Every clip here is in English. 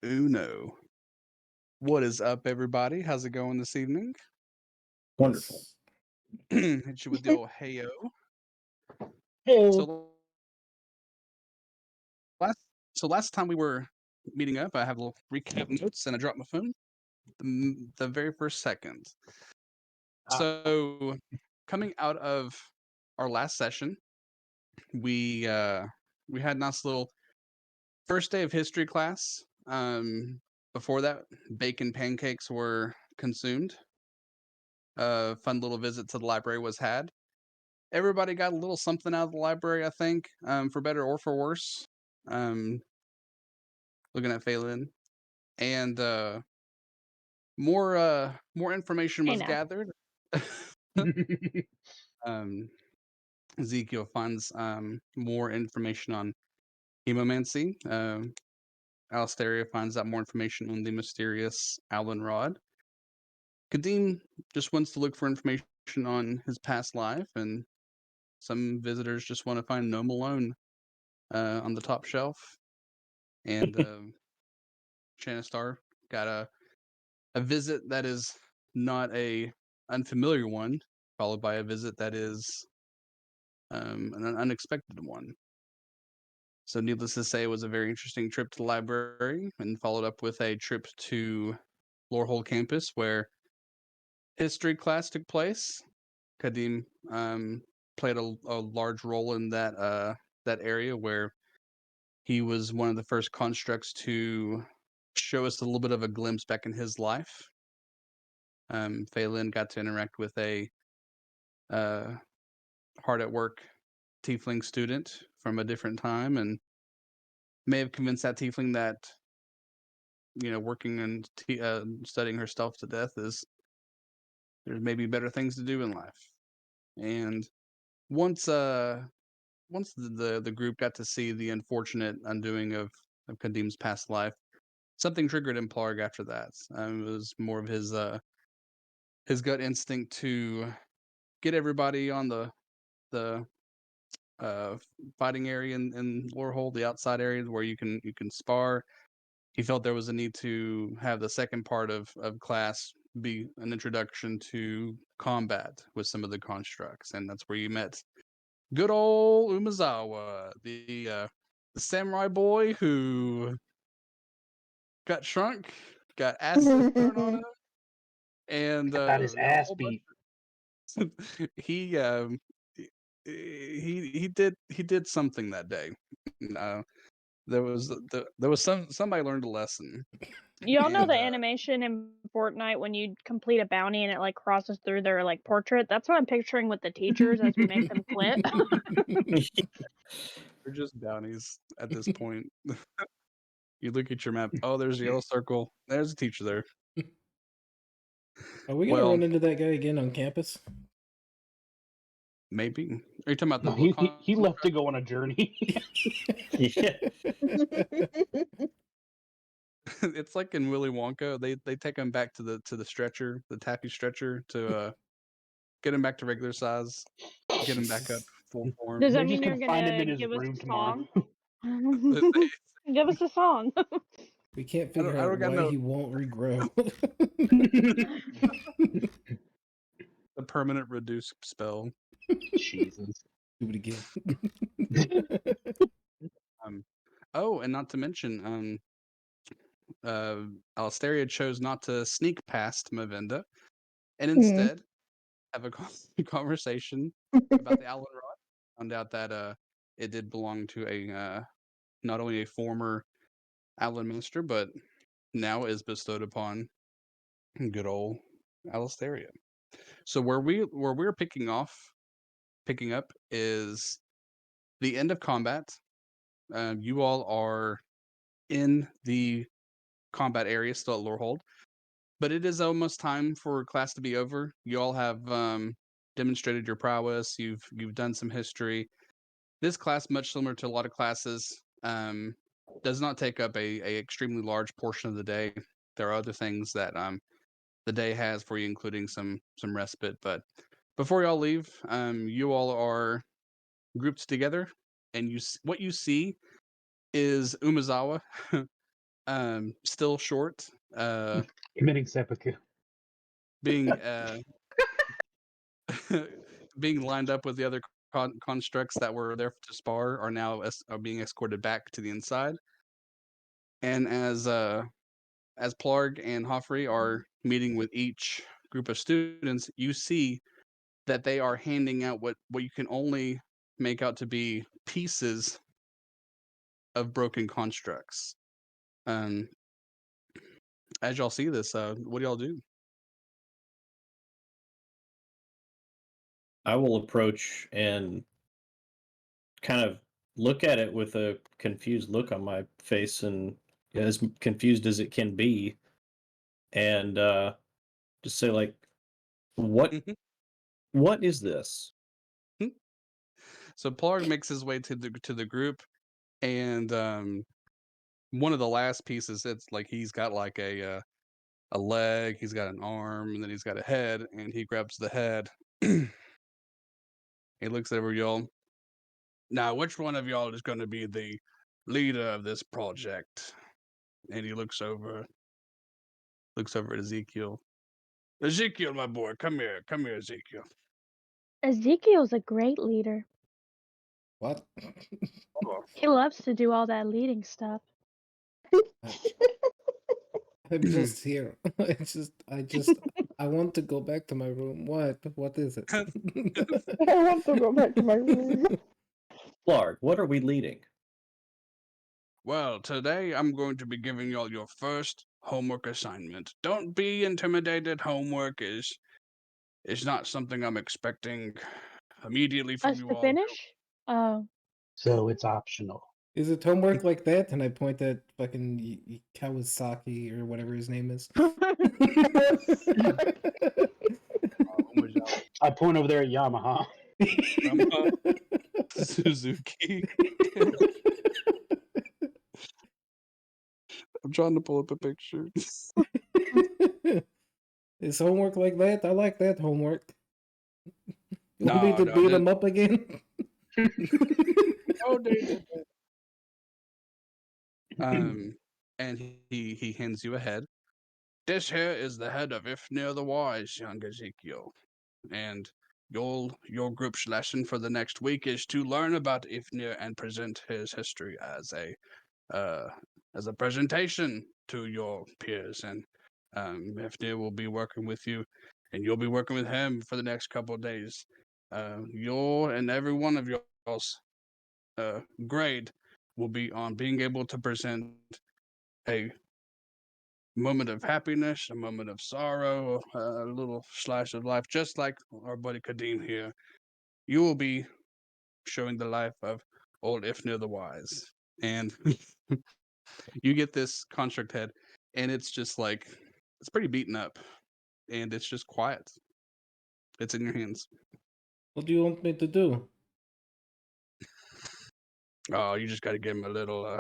Uno. What is up, everybody? How's it going this evening? Wonderful. Hit you with the old heyo. Hey. So last last time we were meeting up, I have a little recap notes, and I dropped my phone the very first second. So coming out of our last session, we uh, we had a nice little first day of history class. Before that, bacon pancakes were consumed. A fun little visit to the library was had. Everybody got a little something out of the library, I think, for better or for worse. Um, Looking at Phelan, and more information Hey was now. gathered. um, Ezekiel finds more information on hemomancy. Alistaria finds out more information on the mysterious Alan Rod. Kadim just wants to look for information on his past life, and some visitors just want to find No Malone on the top shelf. And Shannistar got a visit that is not a unfamiliar one, followed by a visit that is an unexpected one. So, needless to say, it was a very interesting trip to the library, and followed up with a trip to Lorehold campus, where history class took place. Kadim played a large role in that area, where he was one of the first constructs to show us a little bit of a glimpse back in his life. Phelan got to interact with a uh, hard at work tiefling student from a different time, and may have convinced that tiefling that working and studying herself to death is there's maybe better things to do in life. And once once the group got to see the unfortunate undoing of Kadim's past life, something triggered in Plarg after that. It was more of his gut instinct to get everybody on the uh, fighting area in Lorehold, the outside area where you can spar. He felt there was a need to have the second part of class be an introduction to combat with some of the constructs, and that's where you met good old Umazawa, the samurai boy who got shrunk, got acid thrown on him, and Got his a ass whole beat. bunch. He he did something that day. Uh, there was somebody learned a lesson, Y'all know and the animation in Fortnite when you complete a bounty and it like crosses through their like portrait? That's what I'm picturing with the teachers as we make them quit. they're just bounties at this point. You look at your map. Oh, there's a yellow circle. There's a teacher there. Are we gonna Well, run into that guy again on campus? maybe. Are you talking about No, the he left to go on a journey. Yeah. It's like in Willy Wonka. They take him back to the stretcher, the taffy stretcher, to get him back to regular size, get him back up full form. Does They're that just mean you're confined him gonna in his give us room a tomorrow. song? They- Give us a song. We can't I figure don't out got why no he won't regrow. the permanent reduce spell. Jesus. Do it again. Um, oh, and not to mention, Alistaria chose not to sneak past Mavinda, and instead have a conversation about the Alan Rod. Found out that it did belong to a not only a former Alan minister, but now is bestowed upon good old Alistaria. So where we're picking up is the end of combat. You all are in the combat area still at Lorehold, but it is almost time for class to be over. You all have demonstrated your prowess. You've done some history. This class, much similar to a lot of classes, does not take up a extremely large portion of the day. There are other things that the day has for you, including some respite. But before y'all leave, you all are grouped together, and what you see is Umazawa still short, Committing seppuku. being being lined up with the other constructs that were there to spar are now are being escorted back to the inside. And as Plarg and Hoffrey are meeting with each group of students, you see that they are handing out what you can only make out to be pieces of broken constructs. Um, as y'all see this, what do y'all do? I will approach and kind of look at it with a confused look on my face, and as confused as it can be, and just say like, "What? What is this?" So Plarg makes his way to the group, and one of the last pieces, it's like he's got like a leg, he's got an arm, and then he's got a head, and he grabs the head. He looks over y'all. Now, which one of y'all is going to be the leader of this project? And he looks over at Ezekiel. Ezekiel, my boy, come here, Ezekiel. Ezekiel's a great leader. What? He loves to do all that leading stuff. I'm just here. I want to go back to my room. What? What is it? I want to go back to my room. Clark, what are we leading? Well, today I'm going to be giving y'all your first homework assignment. Don't be intimidated. Homework is not something I'm expecting immediately from Us you to all. finish? Oh. So it's optional. Is it homework like that? And I point at fucking Kawasaki or whatever his name is. I point over there at Yamaha. Suzuki. I'm trying to pull up a picture. Is homework like that? I like that homework. You want No, me to no, beat that- him up again? Oh, and he hands you a head. This here is the head of Ifnir the Wise, young Ezekiel, and your group's lesson for the next week is to learn about Ifnir and present his history as a presentation to your peers. And Ifnir will be working with you, and you'll be working with him for the next couple of days. Your and every one of y'all's grade will be on being able to present a moment of happiness, a moment of sorrow, a little slice of life, just like our buddy Kadim here. You will be showing the life of old Ifnir the Wise. And you get this construct head, and it's just like, it's pretty beaten up, and it's just quiet. It's in your hands. What do you want me to do? Oh, you just got to give him a little,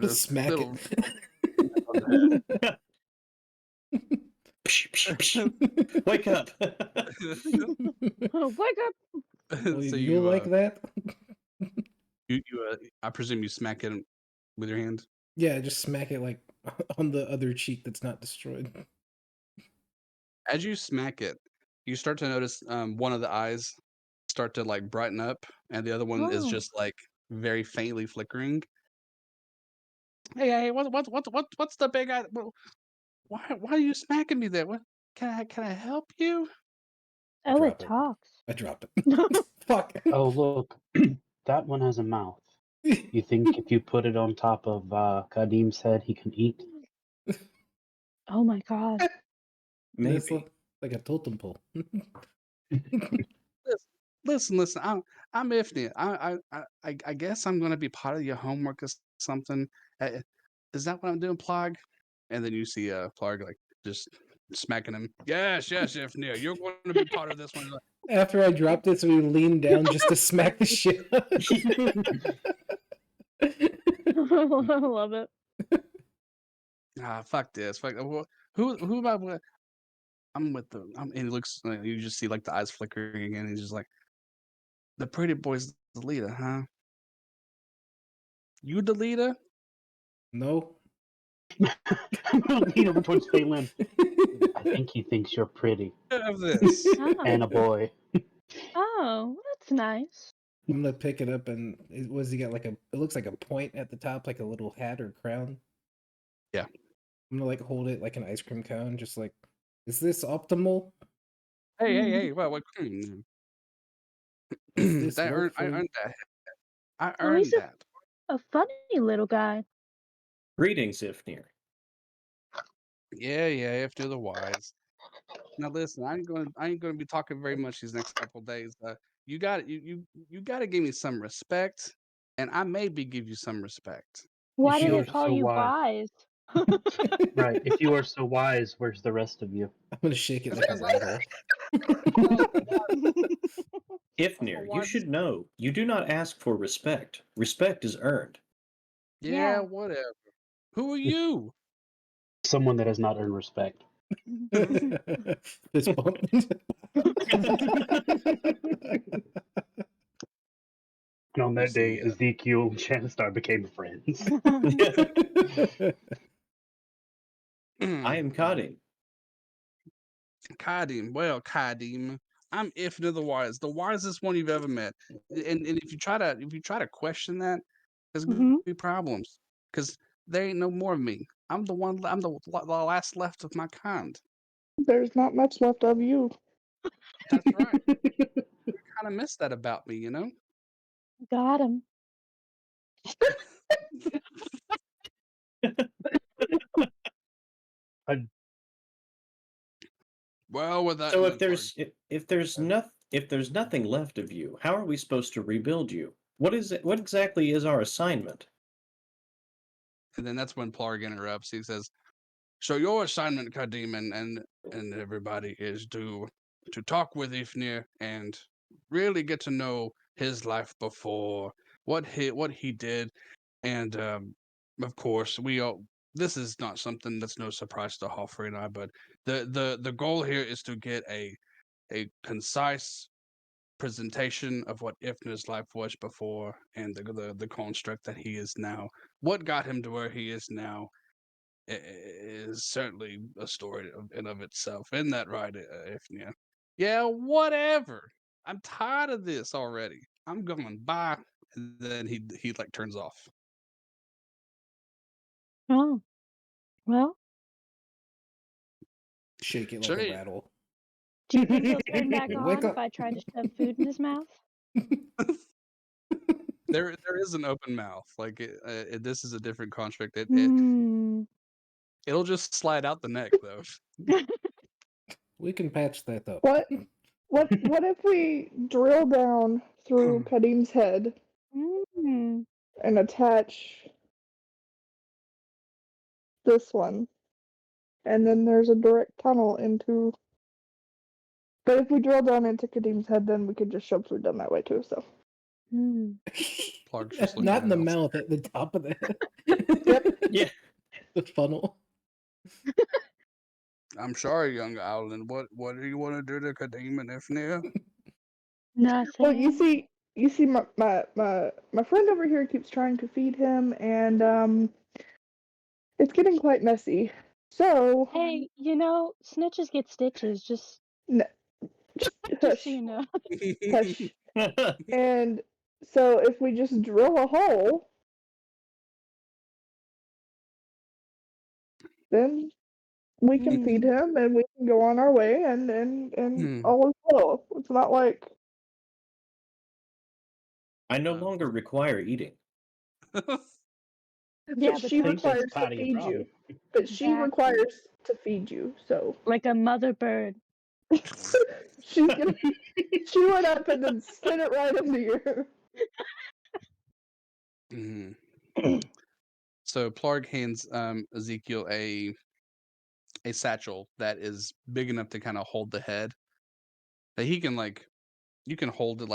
Smack little. it. Wake up! Wake up! Oh, So you like that? I presume you smack it with your hand. Yeah, just smack it like on the other cheek that's not destroyed. As you smack it, you start to notice one of the eyes start to like brighten up, and the other one is Oh. just like very faintly flickering. Hey, what's the big eye? Why are you smacking me there? What can I help you? Oh, it Drop it. talks. I dropped it. Fuck. Oh, look. That one has a mouth. You think if you put it on top of Kadim's head, he can eat? Oh my god. It's Maybe. like a totem pole. Listen. I'm Ifni. I guess I'm gonna be part of your homework or something. Is that what I'm doing, Plarg? And then you see Plarg like just smacking him. Yes, Ifni. You're going to be part of this one. After I dropped it, so he leaned down just to smack the shit out of it. I love it. Fuck this. Fuck. Who am I with? I'm with the. And he looks. You just see like the eyes flickering again. He's just like, the pretty boy's the leader, huh? You the leader? No, Lean over towards Phelan. I think he thinks you're pretty Of this. and Oh, a boy. oh, that's nice. I'm gonna pick it up and was he got like it looks like a point at the top, like a little hat or crown. Yeah. I'm gonna like hold it like an ice cream cone, just like, is this optimal? Hey, what Does this I work for you? earned that. I Oh, he's earned that. a funny little guy. Greetings, Ifnir. Yeah, if to the wise. Now listen, I ain't gonna be talking very much these next couple days. You got you gotta give me some respect, and I maybe give you some respect. Why If do you they are call so you wise. wise? Right. If you are so wise, where's the rest of you? I'm gonna shake it like a rattle. Ifnir, you wise- should know you do not ask for respect. Respect is earned. Yeah, Yeah. whatever. Who are you? Someone that has not earned respect. Fist bump. And on that day, Listen, Ezekiel and Shanstar became friends. I am Kadim. Kadim. Well, Kadim, I'm Ifna the wisest one you've ever met. And if you try to question that, there's gonna Mhm. be problems because there ain't no more of me. I'm the one. I'm the last left of my kind. There's not much left of you. That's right. Kind of miss that about me, you know. Got him. Well, with that, So in mind, if there's nothing left of you, how are we supposed to rebuild you? What is it? What exactly is our assignment? and then that's when Plarg interrupts. He says, "So your assignment, Kadim, and everybody, is to talk with Ifnir and really get to know his life before what he did, and of course we all. This is not something that's no surprise to Hoffrey and I, but the goal here is to get a concise presentation of what Ifnir's life was before and the construct that he is now. What got him to where he is now is certainly a story in of itself. Isn't that right, Ifnir? Yeah, whatever. I'm tired of this already. I'm going bye. And then he like turns off. Oh, well, Shake it like So a rattle. do you think he'll turn back Wake on if up. I try to shove food in his mouth? there is an open mouth. Like this is a different construct. Hmm. It'll just slide out the neck though. We can patch that up. What if we drill down through Kadim's head Mm. and attach this one? And then there's a direct tunnel into. But if we drill down into Kadim's head, then we could just shove food down that way too. So Mm. Plarg's just looking Not in the outside. mouth, at the top of the head. Yep. Yeah. The funnel. I'm sorry, young Owlin. What do you want to do to Kadim and Ifnir? Nothing. well, you see, my friend over here keeps trying to feed him, and it's getting quite messy. So Hey, snitches get stitches. Just so hush, you know. hush. And so if we just drill a hole, then we can feed him and we can go on our way and all is well. It's not like I no longer require eating. Yeah, but but she I think that's requires to part of your feed problem. you. But she Exactly. requires to feed you, so like a mother bird. she's gonna chew it up and then spit it right into you. So Plarg hands Ezekiel a satchel that is big enough to kind of hold the head. That he can you can hold it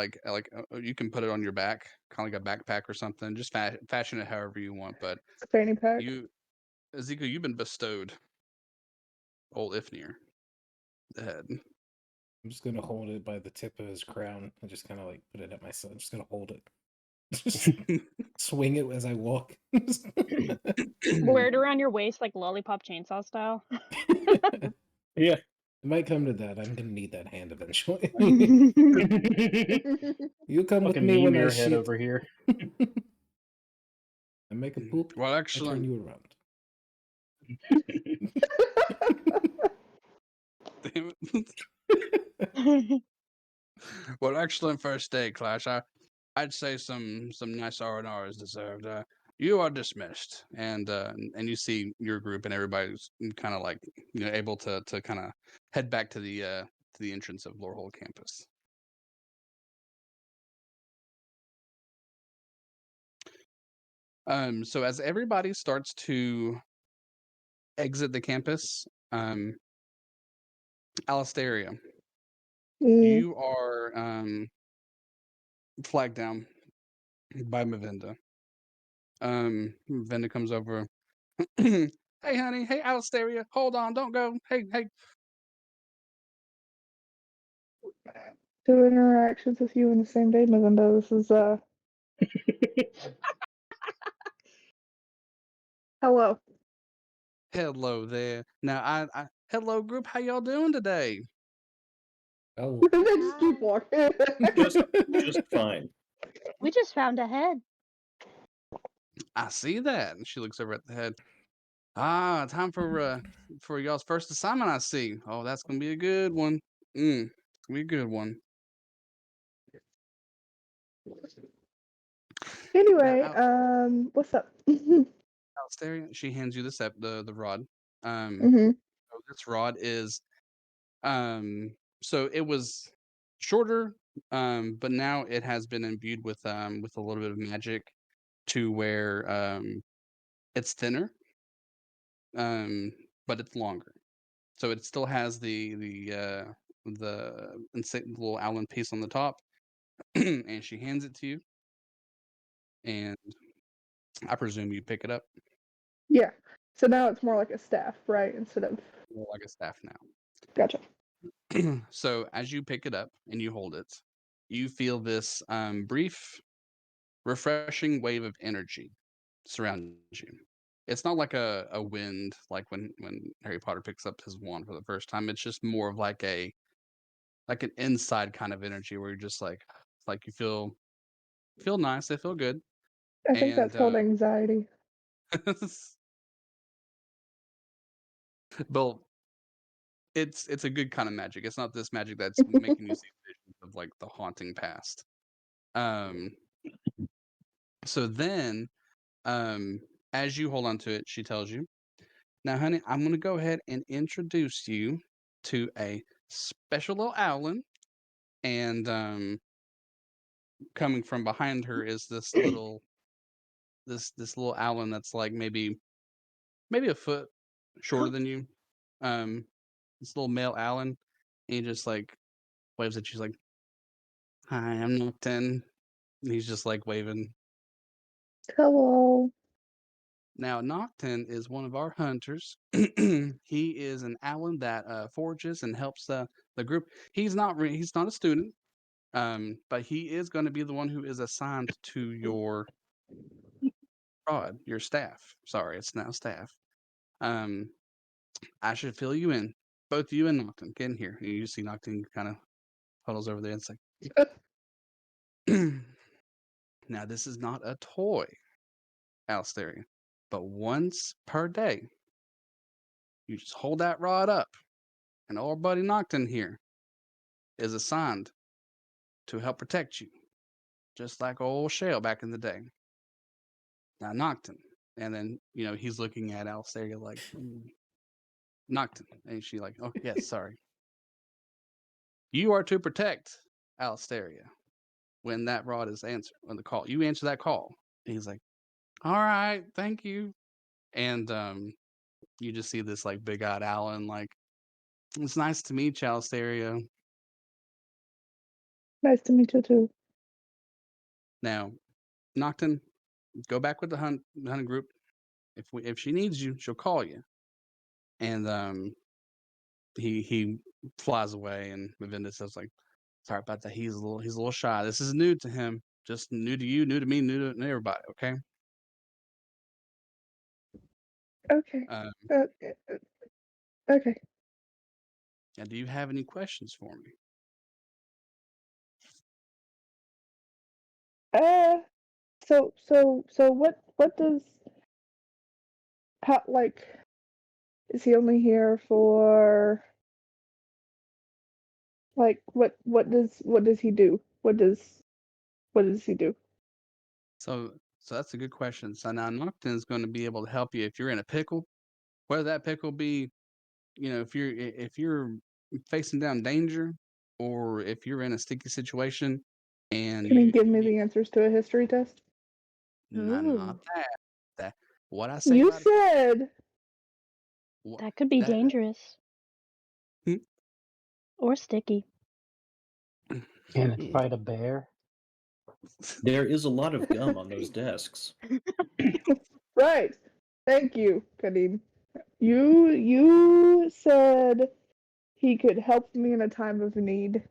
you can put it on your back, kind of like a backpack or something. Just fashion it however you want. But It's a fanny pack. Ezekiel, you've been bestowed old Ifnir the head. I'm just gonna hold it by the tip of his crown and just kind of like put it at my side. I'm just gonna hold it. Swing it as I walk. Wear it around your waist like lollipop chainsaw style. Yeah. It might come to that. I'm gonna need that hand eventually. Fucking You come with me when I meme head shit. over here. I make a poop. Well, I turn excellent. you around. Damn it. Well, excellent first day, Clash. I'd say some nice R&R is deserved. You are dismissed, and you see your group and everybody's kind of like able to kind of head back to the entrance of Lorehold campus. So as everybody starts to exit the campus, Alistaria, you are flagged down by Mavinda. Mavinda comes over. Hey, honey. Hey, Alistaria. Hold on. Don't go. Hey. Two interactions with you in the same day, Mavinda. This is hello. Hello there. Now, I hello group. How y'all doing today? Oh, They just keep walking. Just fine. We just found a head. I see that. And she looks over at the head. Ah, time for y'all's first assignment. I see. Oh, that's gonna be a good one. It's gonna be a good one. Anyway, Now, what's up? Alistaria, she hands you the rod. Mm-hmm. So this rod is so it was shorter, but now it has been imbued with a little bit of magic to where it's thinner, but it's longer. So it still has the little Allen piece on the top, and she hands it to you, and I presume you pick it up Yeah. So now it's more like a staff, right? Instead of more like a staff now. gotcha. So as you pick it up and you hold it, you feel this brief, refreshing wave of energy surround you. It's not like a wind like when Harry Potter picks up his wand for the first time. It's just more of like an inside kind of energy where you're just like you feel nice, they feel good. I think And that's called anxiety. but it's a good kind of magic. It's not this magic that's making you see visions of like the haunting past. So then as you hold on to it, she tells you, now, honey, I'm going to go ahead and introduce you to a special little owlin. And coming from behind her is this little owlin that's like maybe a foot shorter than you. This little male owlin. And he just like waves at you. He's like, "Hi, I'm Noctin." And he's just like waving. Hello. Now, Noctin is one of our hunters. He is an Allen that forages and helps the group. He's not a student, but he is going to be the one who is assigned to your your staff. Sorry, it's now staff. I should fill you in, both you and Noctin. Get in here. And you see Noctin kind of huddles over there and it's like, now this is not a toy, Alistaria, but once per day, you just hold that rod up. And old buddy Noctin here is assigned to help protect you, just like old Shale back in the day. Now, Noctin. And then, he's looking at Alistaria like, Noctin. And she like, oh, yes, sorry. You are to protect Alistaria when that rod is answered, when the call. You answer that call. And he's like, all right, thank you. And you just see this like big-eyed Alan like, it's nice to meet you, Alistaria. Nice to meet you too. Now, Noctin, go back with the hunting group. If she needs you, she'll call you. And he flies away, and Mavinda says like, sorry about that. He's a little shy. This is new to him. just new to you, new to me, new to everybody. Okay. Okay. Um, Okay. and do you have any questions for me? So what does how like is he only here for like what does he do? What does he do? So that's a good question. So now Nocton is going to be able to help you if you're in a pickle, whether that pickle be, if you're facing down danger, or if you're in a sticky situation, and Can he give you me need the answers to a history test? not Ooh, that what I say You about it. said What that could be that dangerous hmm? or sticky. Can it fight a bear? There is a lot of gum on those desks. right. Thank you, Kadim. You said he could help me in a time of need.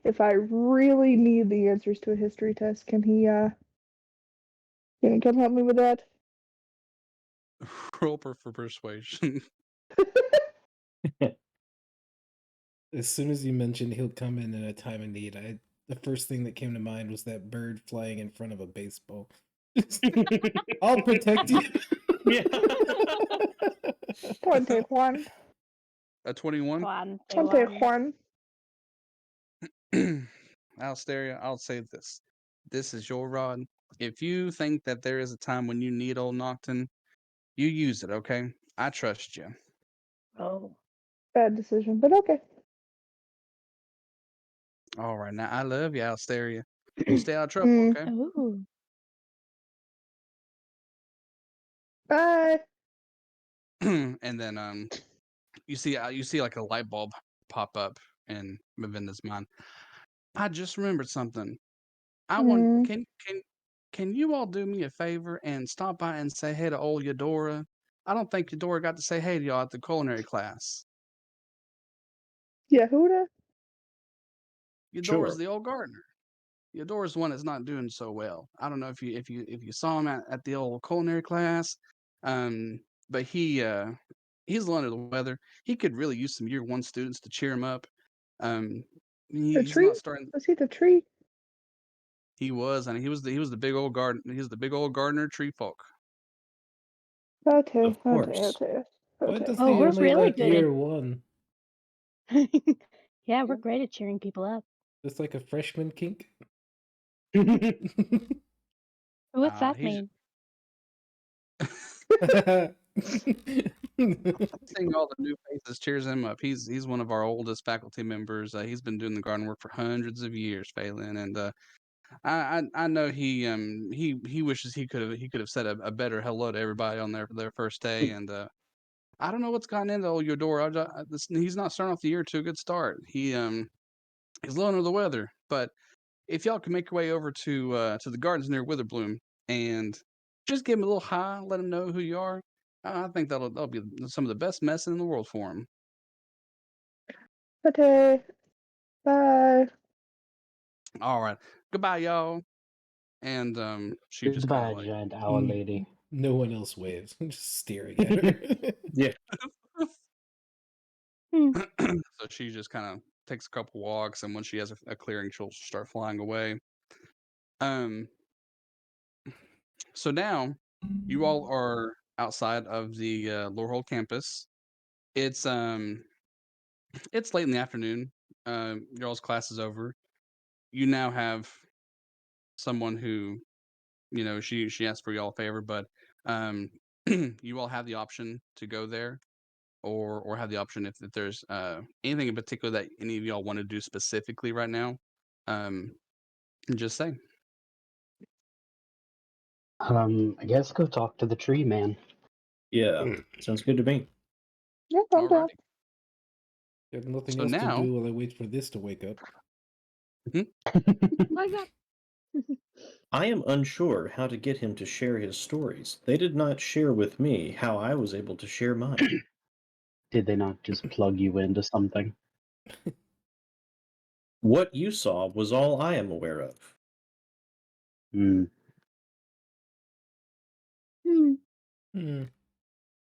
If I really need the answers to a history test, can he come help me with that? roll for persuasion. As soon as you mentioned he'll come in a time of need, the first thing that came to mind was that bird flying in front of a baseball. I'll protect you. Yeah. 21. A 21. 21. 21. Alsteria, I'll say this. This is your rod. If you think that there is a time when you need old Nocton, you use it, okay? I trust you. Oh. Bad decision, but okay. All right, now I love you, Alsteria. You stay out of trouble, Mm. okay? Ooh. Bye. And then you see like a light bulb pop up in Mavinda's mind. I just remembered something. I want Mm. can you all do me a favor and stop by and say hey to old Eudora? I don't think Eudora got to say hey to y'all at the culinary class. Yehuda? Eudora's Sure. the old gardener. Eudora's the one that's not doing so well. I don't know if you saw him at the old culinary class, but he's a little under the weather. He could really use some year one students to cheer him up. Um, The he's tree? not starting. Was he the tree? He was, and he was the big old garden. He was the big old gardener tree folk. Okay. Of course. Why does Oh, he we're only really like good year one? Yeah, we're great at cheering people up. It's like a freshman kink. What's that He's mean? seeing all the new faces cheers him up. He's one of our oldest faculty members. He's been doing the garden work for hundreds of years, Phelan, and I know he wishes he could have said a better hello to everybody on their first day, and I don't know what's gotten into old Eudora. He's not starting off the year to a good start. He's a little under the weather, but if y'all can make your way over to the gardens near Witherbloom and just give him a little hi, let him know who you are, I think that'll be some of the best messing in the world for him. Okay. Bye. All right, goodbye, y'all. And she just kind Goodbye, of like giant owl lady. No one else waves. I'm just staring at her. Yeah. so she just kind of takes a couple walks, and when she has a clearing, she'll start flying away. So now you all are outside of the Lorehold campus. It's late in the afternoon. Your all's class is over. You now have someone who, she asked for y'all a favor, but you all have the option to go there, or have the option if there's anything in particular that any of y'all want to do specifically right now. Just say. I guess go talk to the tree man. Yeah. Sounds good to me. Yeah, I'm down. Alrighty. Got nothing So else to now- do while I wait for this to wake up. My God. I am unsure how to get him to share his stories. They did not share with me how I was able to share mine. Did they not just plug you into something? What you saw was all I am aware of. Mm. Hmm.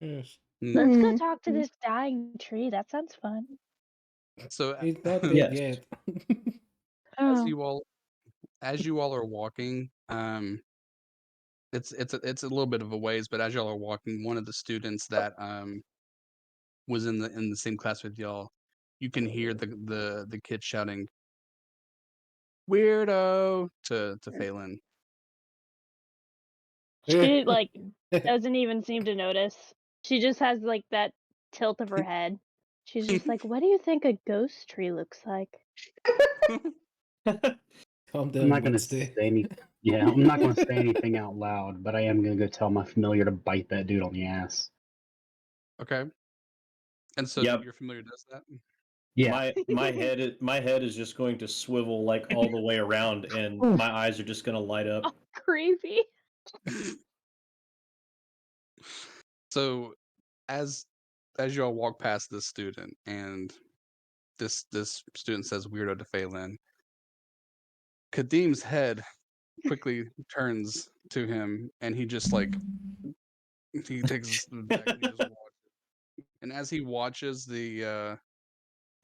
Yes. Let's go Hmm. talk to this dying tree. That sounds fun. So He's not dead Yes. yet. as Oh. you all are walking, it's a little bit of a ways, but as y'all are walking, one of the students that was in the same class with y'all, you can hear the kid shouting "weirdo" to Phelan. She like doesn't even seem to notice. She just has like that tilt of her head. She's just like, "What do you think a ghost tree looks like?" Calm I'm down, not gonna Wednesday. say any. Yeah, I'm not gonna say anything out loud, but I am gonna go tell my familiar to bite that dude on the ass. Okay, and so Yep. your familiar does that. Yeah. My head is just going to swivel like all the way around, and Oof. my eyes are just going to light Oh, up. creepy. So as y'all walk past this student, and this student says "weirdo" to Phelan, Kadim's head quickly turns to him, and he just like he takes a step back and he just watches. And as he watches the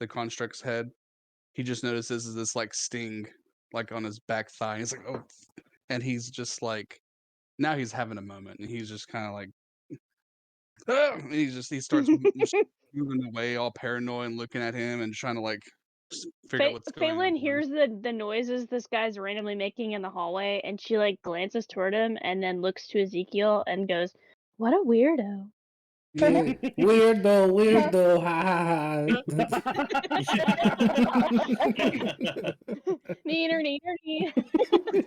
construct's head, he just notices this like sting like on his back thigh. He's like, oh, and he's just like, now he's having a moment, and he's just kind of like, ah! And he starts moving away, all paranoid, and looking at him and trying to like figure out what's going Phelan on. hears the noises this guy's randomly making in the hallway, and she like glances toward him and then looks to Ezekiel and goes, "What a weirdo." Yeah. Weirdo, ha ha Neener, neener, neener.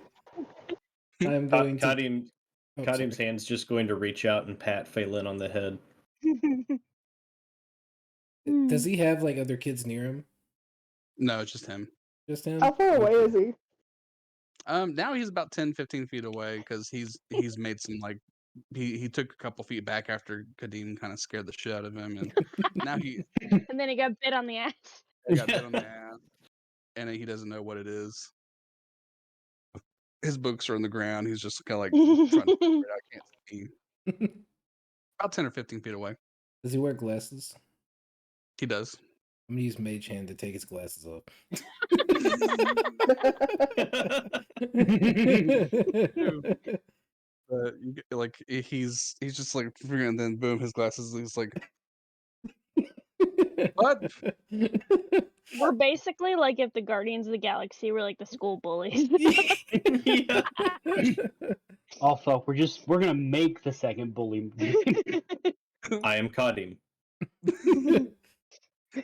I'm going to. Kadim's Oh, sorry. hand's just going to reach out and pat Phelan on the head. Does he have like other kids near him? No, it's just him. Just him? How far away is he? Now he's about 10, 15 feet away because he's made some like he took a couple feet back after Kadim kind of scared the shit out of him, and now he And then he got bit on the ass. got bit on the ass, and he doesn't know what it is. His books are on the ground. He's just kind of like trying to figure it out. I can't see. About 10 or 15 feet away. Does he wear glasses? He does. I'm gonna use Mage Hand to take his glasses off. But like he's just like figuring, and then boom, his glasses. He's like, what? We're basically like if the Guardians of the Galaxy were like the school bullies. Yeah. Also, we're gonna make the second bully. I am Kadim.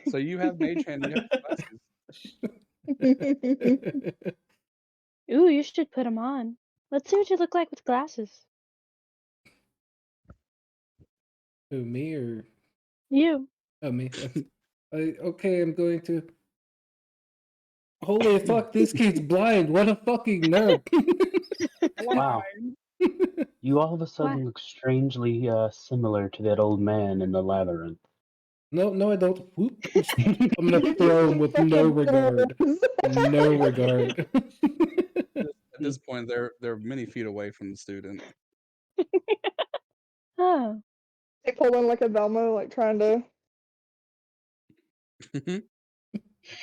So you have mage hand. You have glasses. Ooh, you should put them on. Let's see what you look like with glasses. Who, me or You. oh me? Okay, I'm going to. Holy fuck! This kid's blind. What a fucking nerd. Wow. You all of a sudden look strangely similar to that old man in the labyrinth. No, I don't. Whoop. I'm gonna throw him with no regard. No regard. At this point, they're many feet away from the student. Oh. They pulled in like a Velma, like trying to.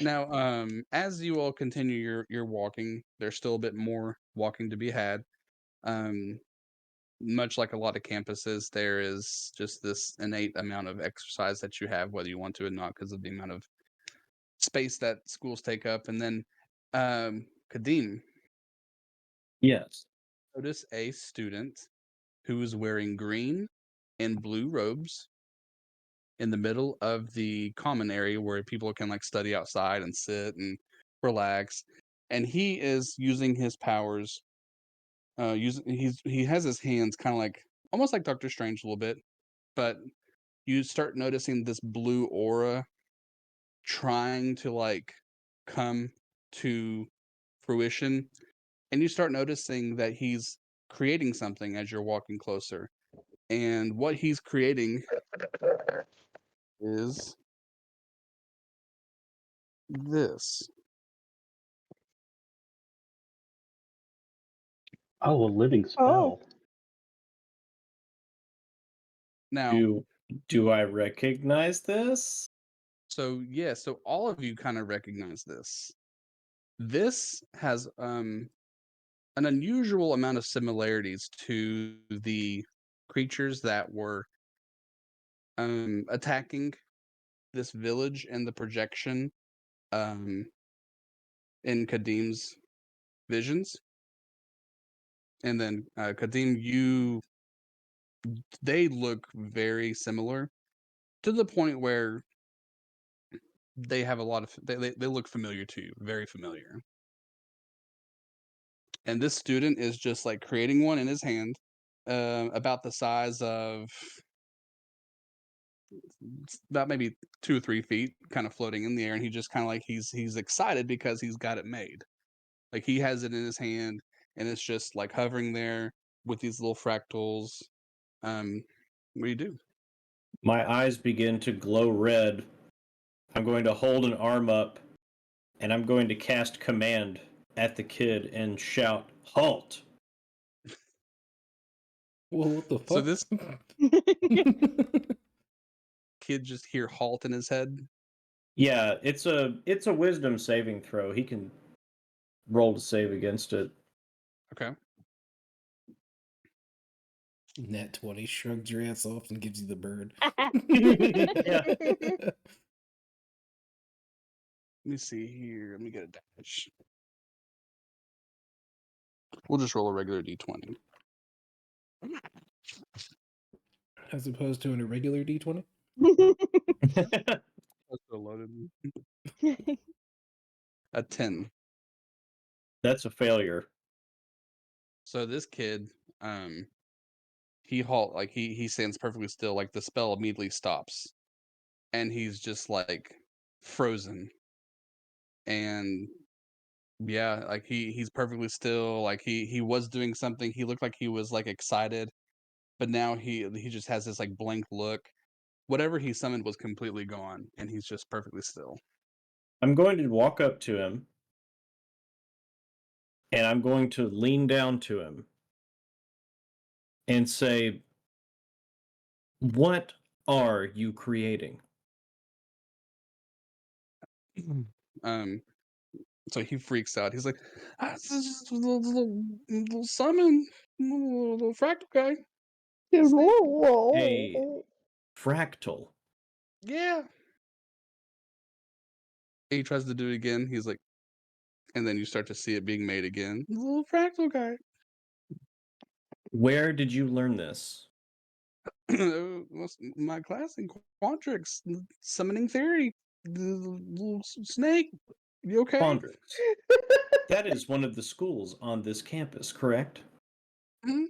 Now, as you all continue your walking, there's still a bit more walking to be had. Much like a lot of campuses, there is just this innate amount of exercise that you have, whether you want to or not, because of the amount of space that schools take up. And then, Kadim, Yes. notice a student who is wearing green and blue robes in the middle of the common area where people can like study outside and sit and relax. And he is using his powers. He has his hands kind of like almost like Doctor Strange a little bit, but you start noticing this blue aura trying to like come to fruition, and you start noticing that he's creating something as you're walking closer. And what he's creating is this. Oh, a living Oh. spell. Now, Do I recognize this? so yeah, so all of you kind of recognize this. This has an unusual amount of similarities to the creatures that were attacking this village and the projection in Kadim's visions. And then Kadim, they look very similar to the point where they have a lot of they look familiar to you, very familiar. And this student is just like creating one in his hand, about the size of about maybe 2 or 3 feet, kind of floating in the air, and he just kind of like he's excited because he's got it made. Like he has it in his hand, and it's just like hovering there with these little fractals. What do you do? My eyes begin to glow red. I'm going to hold an arm up and I'm going to cast command at the kid and shout, "Halt!" Well, what the fuck? So this kid just hear halt in his head. Yeah, it's a wisdom saving throw. He can roll to save against it. Okay. Nat 20 shrugs your ass off and gives you the bird. Yeah. Let me see here. Let me get a dash. We'll just roll a regular d20. As opposed to an irregular D20? That's so loaded. A 10. That's a failure. So this kid, he stands perfectly still. Like the spell immediately stops, and he's just like frozen. And yeah, like he's perfectly still. Like he was doing something. He looked like he was like excited, but now he just has this like blank look. Whatever he summoned was completely gone, and he's just perfectly still. I'm going to walk up to him and I'm going to lean down to him and say, "What are you creating?" Um, so he freaks out. He's like, "This is just a little summon, little fractal guy." A fractal. Yeah. He tries to do it again. He's like, and then you start to see it being made again. Little fractal guy. Where did you learn this? My class in Quantrix, summoning theory. The little snake. You okay? Quandrix. That is one of the schools on this campus, correct? Mhm.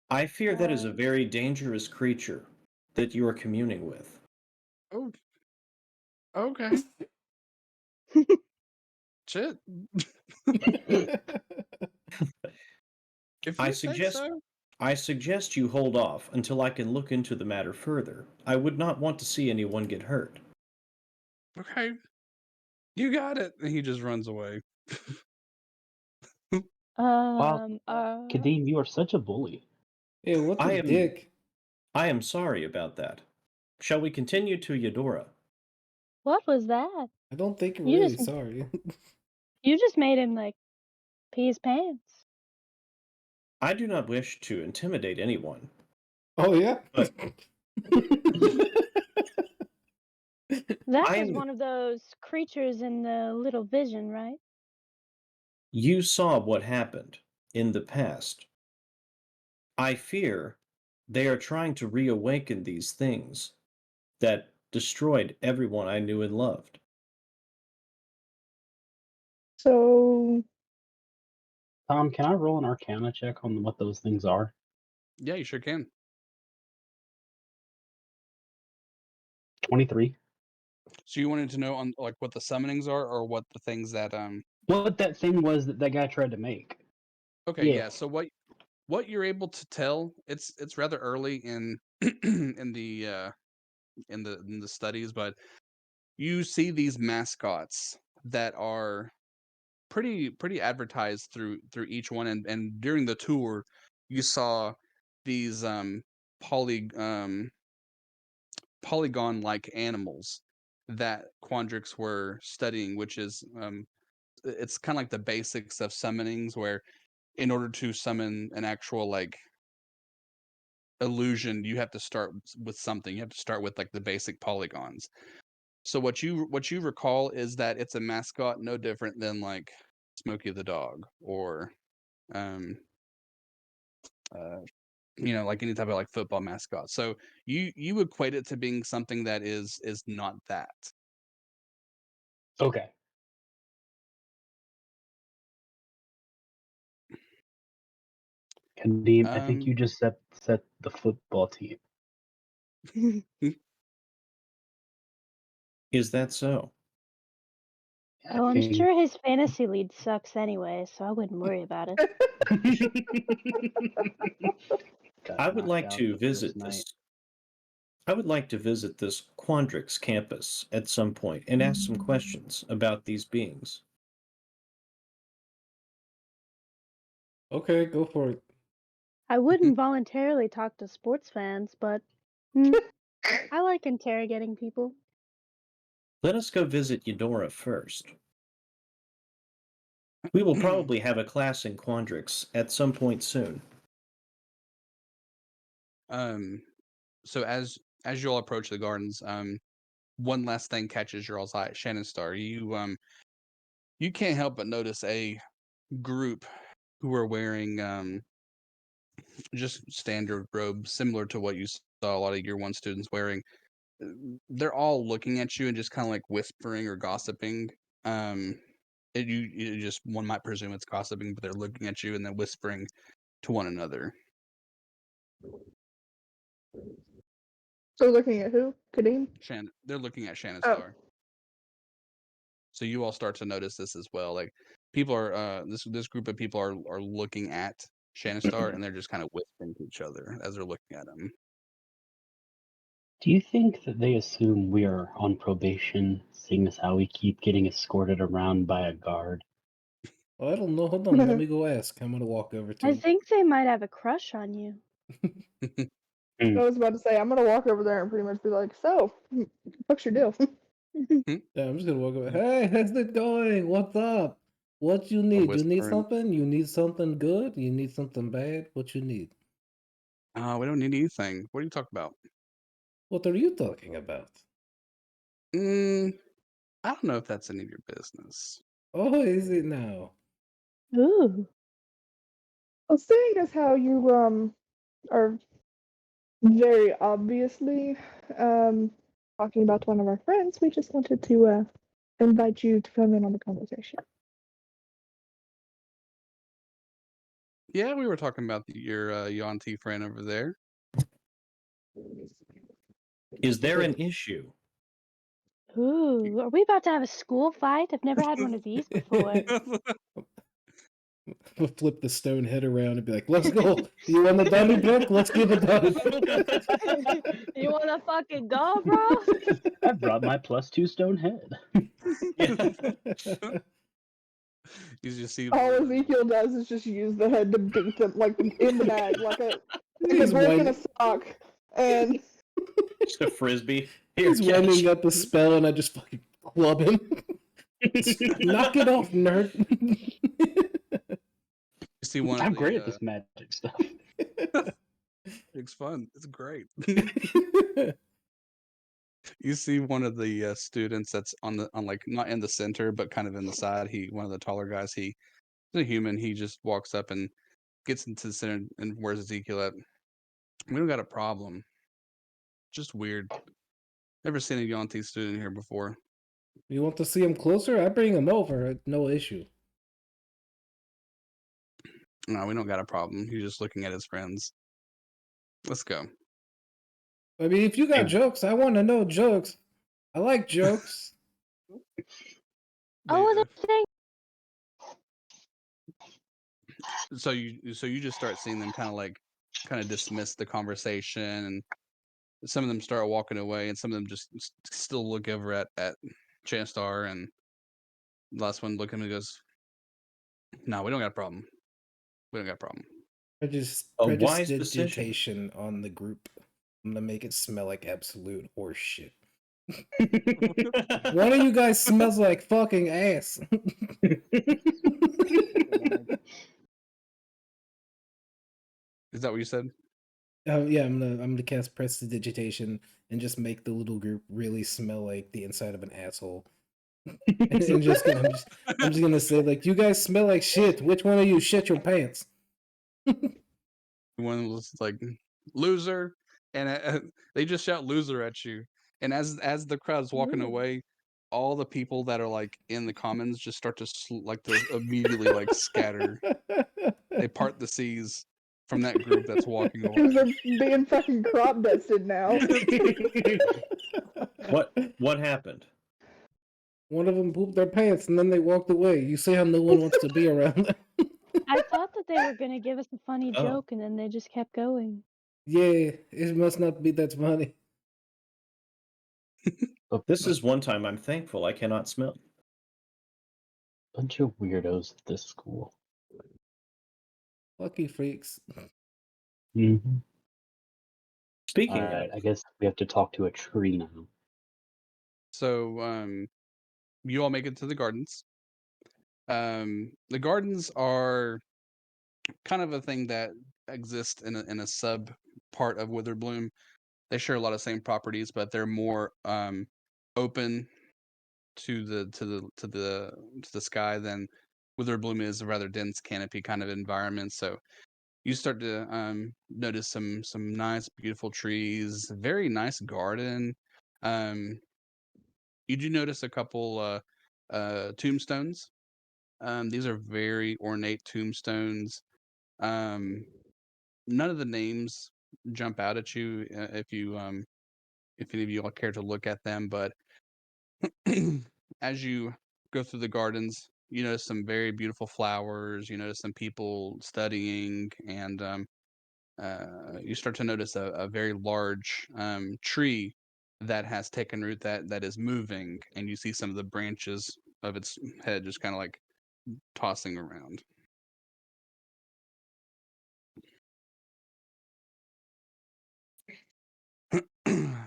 I fear that is a very dangerous creature that you are communing with. Oh, okay. Shit. If I you say suggest so. I suggest you hold off until I can look into the matter further. I would not want to see anyone get hurt. Okay. You got it. And he just runs away. Kadeem, you are such a bully. Yeah, what I the am dick? I am sorry about that. Shall we continue to Eudora? What was that? I don't think you're You really just sorry. you just made him like pee his pants. I do not wish to intimidate anyone. Oh, yeah? But That I was am one of those creatures in the little vision, right? You saw what happened in the past. I fear they are trying to reawaken these things that destroyed everyone I knew and loved. So, Tom, can I roll an Arcana check on what those things are? Yeah, you sure can. 23. So you wanted to know on like what the summonings are, or what the things that What that thing was that guy tried to make. Okay, Yeah. yeah. So what you're able to tell, it's rather early in in the studies, but you see these mascots that are pretty advertised through each one, and during the tour, you saw these polygon-like animals that Quandrix were studying, which is it's kind of like the basics of summonings, where in order to summon an actual like illusion, you have to start with something. You have to start with like the basic polygons. So what you recall is that it's a mascot no different than like Smokey the dog or um like any type of like football mascot. So you equate it to being something that is not that. Okay. Kadeem, I think you just set the football team. Is that so? I Oh, I'm think- sure his fantasy lead sucks anyway, so I wouldn't worry about it. Got I would knocked like out to the first visit night. this. I would like to visit this Quandrix campus at some point and ask some questions about these beings. Okay, go for it. I wouldn't voluntarily talk to sports fans, but I like interrogating people. Let us go visit Eudora first. We will probably have a class in Quandrix at some point soon. So as you all approach the gardens, one last thing catches your all's eye. Shannon Star, you can't help but notice a group who are wearing just standard robes, similar to what you saw a lot of year one students wearing. They're all looking at you and just kind of like whispering or gossiping. You just one might presume it's gossiping, but they're looking at you and then whispering to one another. So looking at who? Kadeem? They're looking at Shannon Oh. Star. So you all start to notice this as well. Like people are this group of people are looking at Shannon Star and they're just kind of whispering to each other as they're looking at him. Do you think that they assume we are on probation, seeing as how we keep getting escorted around by a guard? Oh, I don't know. Hold on, let me go ask. I'm gonna walk over to I him. think they might have a crush on you. I was about to say, I'm gonna walk over there and pretty much be like, so, what's your deal? Yeah, I'm just gonna walk over. Hey, how's it going? What's up? What you need? You need whispering. something? You need something good? You need something bad? What you need? We don't need anything. What are you talking about? What are you talking about? I don't know if that's any of your business. Oh, is it now? Ooh. Well, seeing as how you are very obviously talking about one of our friends, we just wanted to invite you to come in on the conversation. Yeah, we were talking about your Yanti friend over there. Is there an issue? Ooh. Are we about to have a school fight? I've never had one of these before. We'll flip the stone head around and be like, let's go. You want the Donnybrook? Let's give it Donnybrook. You wanna fucking go, bro? I brought my +2 stone head. You just see All Ezekiel does is just use the head to beat them, like in the bag, like a He's broken a winding, sock, and Just a frisbee. Here, he's catch. winding up a spell and I just fucking club him. Knock it off, nerd. You see one. I'm of great the, at this magic stuff. It's fun. It's great. You see one of the students that's on like not in the center but kind of in the side. One of the taller guys. He's a human. He just walks up and gets into the center and where's Ezekiel at? We don't got a problem. Just weird. Never seen a Yanti student here before. You want to see him closer? I bring him over. No issue. No, we don't got a problem. He's just looking at his friends. Let's go. I mean, if you got jokes, I want to know jokes. I like jokes. Oh, They, the thing. so you just start seeing them kind of dismiss the conversation, and some of them start walking away, and some of them just still look over at Chanstar, and the last one look at him and goes, No, we don't got a problem. We don't got a problem. Why specific? Prestidigitation on the group. I'm gonna make it smell like absolute horse shit. One of you guys smells like fucking ass. Is that what you said? Yeah, I'm gonna cast Prestidigitation and just make the little group really smell like the inside of an asshole. And I'm just gonna say, like, you guys smell like shit. Which one of you shit your pants? One was like loser, and they just shout loser at you. And as the crowd's walking Ooh. away, all the people that are like in the commons just start to to immediately like scatter. They part the seas from that group that's walking Because away. they're being fucking crop dusted now. What happened? One of them pooped their pants and then they walked away. You see how no one wants to be around them? I thought that they were gonna give us a funny Oh. joke, and then they just kept going. Yeah, it must not be that funny. This is one time I'm thankful I cannot smell. Bunch of weirdos at this school. Lucky freaks. Mm-hmm. Speaking Alright, of, I guess we have to talk to a tree now. So you all make it to the gardens. The gardens are kind of a thing that exists in a sub part of Witherbloom. They share a lot of same properties, but they're more open to the sky than Witherbloom is. A rather dense canopy kind of environment. So you start to notice some nice, beautiful trees, very nice garden. You do notice a couple tombstones. These are very ornate tombstones. None of the names jump out at you if any of you all care to look at them, but as you go through the gardens, you notice some very beautiful flowers. You notice some people studying, and you start to notice a very large tree that has taken root that is moving, and you see some of the branches of its head just kind of like tossing around.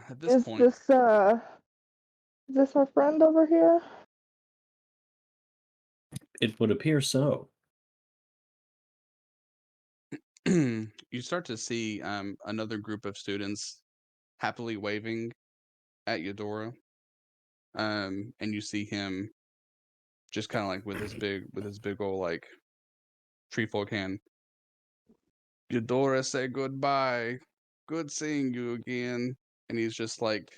At this Is point, this our friend over here? it would appear so. you start to see another group of students happily waving at Eudora, and you see him just kind of like with his big old like treefolk hand. Eudora, say goodbye. Good seeing you again. And he's just like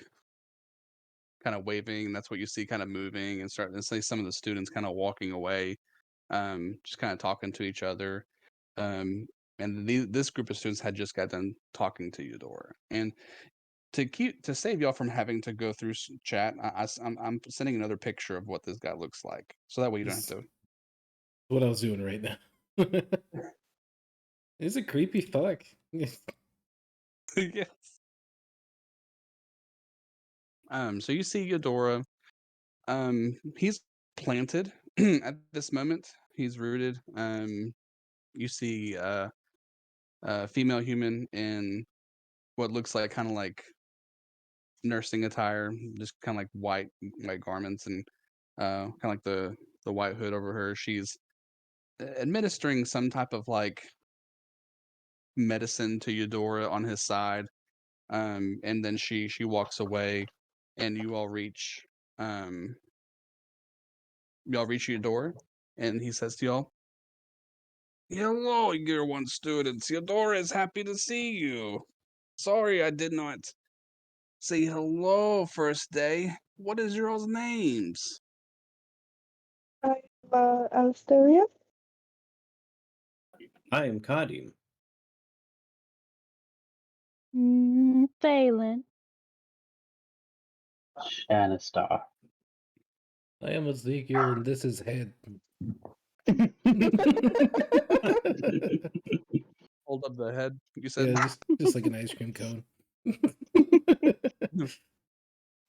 kind of waving. And that's what you see, kind of moving and starting to see some of the students kind of walking away, just kind of talking to each other. And this group of students had just got done talking to Eudora. And to save y'all from having to go through chat, I'm sending another picture of what this guy looks like, so that way you don't have to. What I was doing right now. It's a creepy fuck. Yes. So you see Eudora. He's planted at this moment. He's rooted. You see a female human in what looks like kind of like nursing attire, just kind of like white garments and kind of like the white hood over her. She's administering some type of like medicine to Eudora on his side, and then she walks away, and y'all reach Eudora, and he says to y'all, "Hello, Year 1 students. Eudora is happy to see you. Sorry I did not say hello first day. What is your all's names?" I'm Alistaria. I am Kadim. Phelan. Shanistar. I am Ezekiel and this is Head. Hold up the head, you said. Yeah, just like an ice cream cone.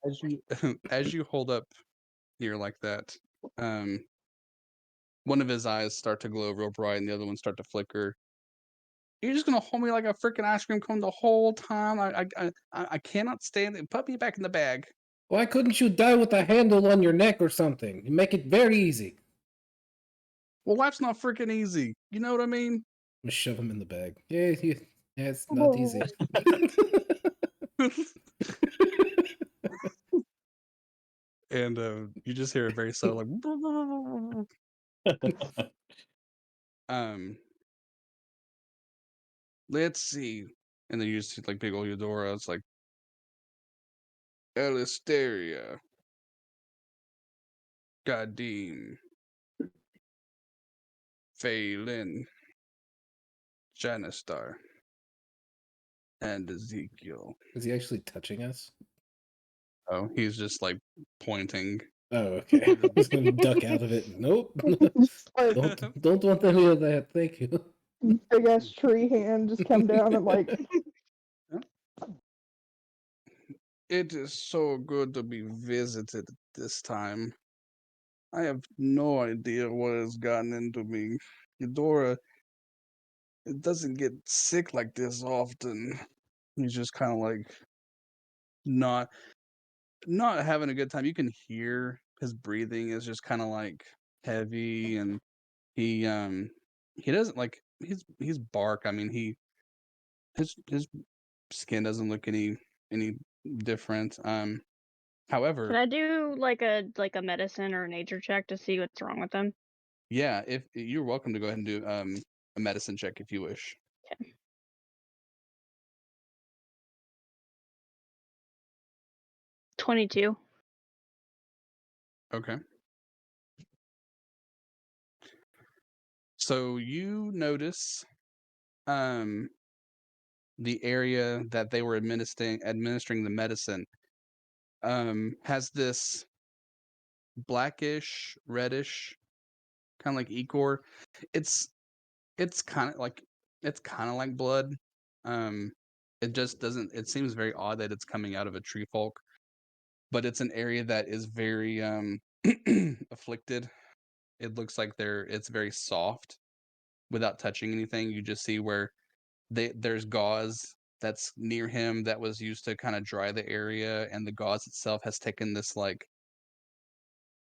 As you as you hold up here like that, one of his eyes start to glow real bright and the other one start to flicker. You're just gonna hold me like a freaking ice cream cone the whole time? I cannot stand it. Put me back in the bag. Why couldn't you die with a handle on your neck or something? You make it very easy. Well, life's not freaking easy. You know what I mean? I'm gonna shove him in the bag. Yeah, it's not easy. And you just hear a very subtle like let's see. And then you just see like big old Eudora. It's like Alisteria. Gadim. Phelan. Janistar. And Ezekiel. Is he actually touching us? Oh, he's just like pointing. Oh, okay. I'm just gonna duck out of it. Nope. Just like Don't want any of that. Thank you. big ass tree hand just come down and like It is so good to be visited this time. I have no idea what has gotten into me. Eudora, it doesn't get sick like this often. He's just kind of like not having a good time. You can hear his breathing is just kind of like heavy, and he doesn't like he's bark. I mean, his skin doesn't look any different. Can However, I do like a medicine or a nature check to see what's wrong with them? yeah, if you're welcome to go ahead and do a medicine check if you wish. 22. Okay. So you notice the area that they were administering the medicine has this blackish, reddish, kind of like ichor. It's kind of like blood. It just doesn't. It seems very odd that it's coming out of a tree folk, but it's an area that is very afflicted. It looks like it's very soft without touching anything. You just see where there's gauze that's near him that was used to kind of dry the area, and the gauze itself has taken this like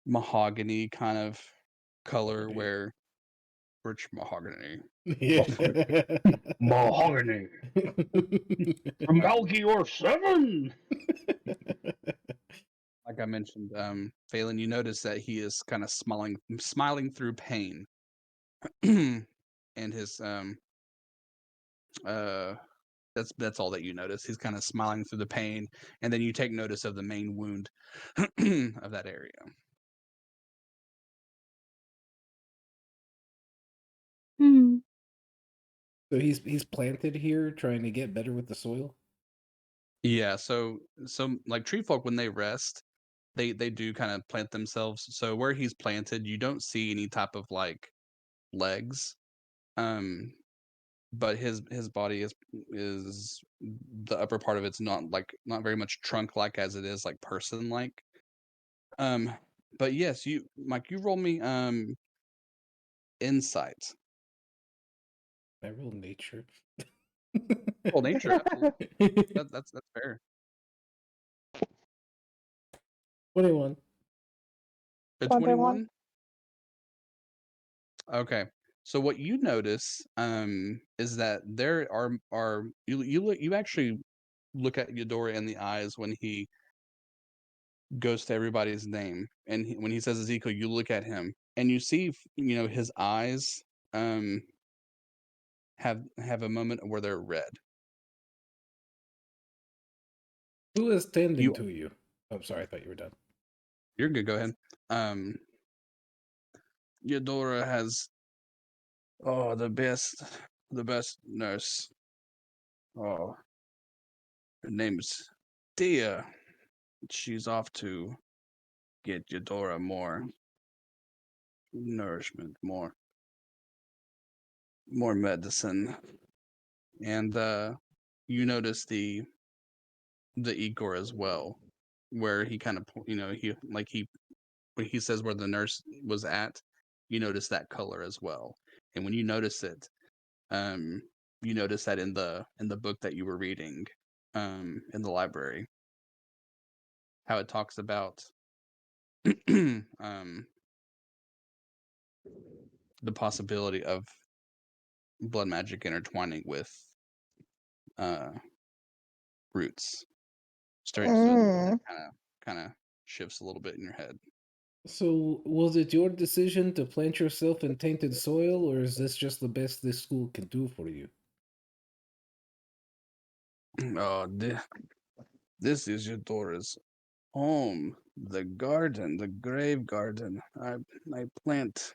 mahogany kind of color where which mahogany. Yeah. Mahogany from Melchior 7. Like I mentioned, Phelan, you notice that he is kind of smiling through pain. And his that's all that you notice. He's kind of smiling through the pain, and then you take notice of the main wound of that area. Hmm. So he's planted here, trying to get better with the soil. Yeah, so like tree folk when they rest, they do kind of plant themselves. So where he's planted, you don't see any type of like legs. But his body is the upper part of it's not very much trunk like as it is like person like. But yes, Mike, you roll me insight. I roll nature. Well, nature, absolutely. That's fair. 21. A 21. 21? Okay. So what you notice is that there are you actually look at Eudora in the eyes when he goes to everybody's name, and when he says Ezekiel, you look at him and you see his eyes have a moment where they're red. Who is tending You- to you? Oh, sorry, I thought you were done. You're good. Go ahead. Eudora has the best nurse. Oh, her name's Dia. She's off to get Eudora more nourishment, more medicine. And you notice the Igor as well, where he kind of when he says where the nurse was at, you notice that color as well. And when you notice it, you notice that in the book that you were reading, in the library, how it talks about the possibility of blood magic intertwining with roots. So that kind of shifts a little bit in your head. So, was it your decision to plant yourself in tainted soil, or is this just the best this school can do for you? Oh, this is Eudora's home, the garden, the grave garden. I plant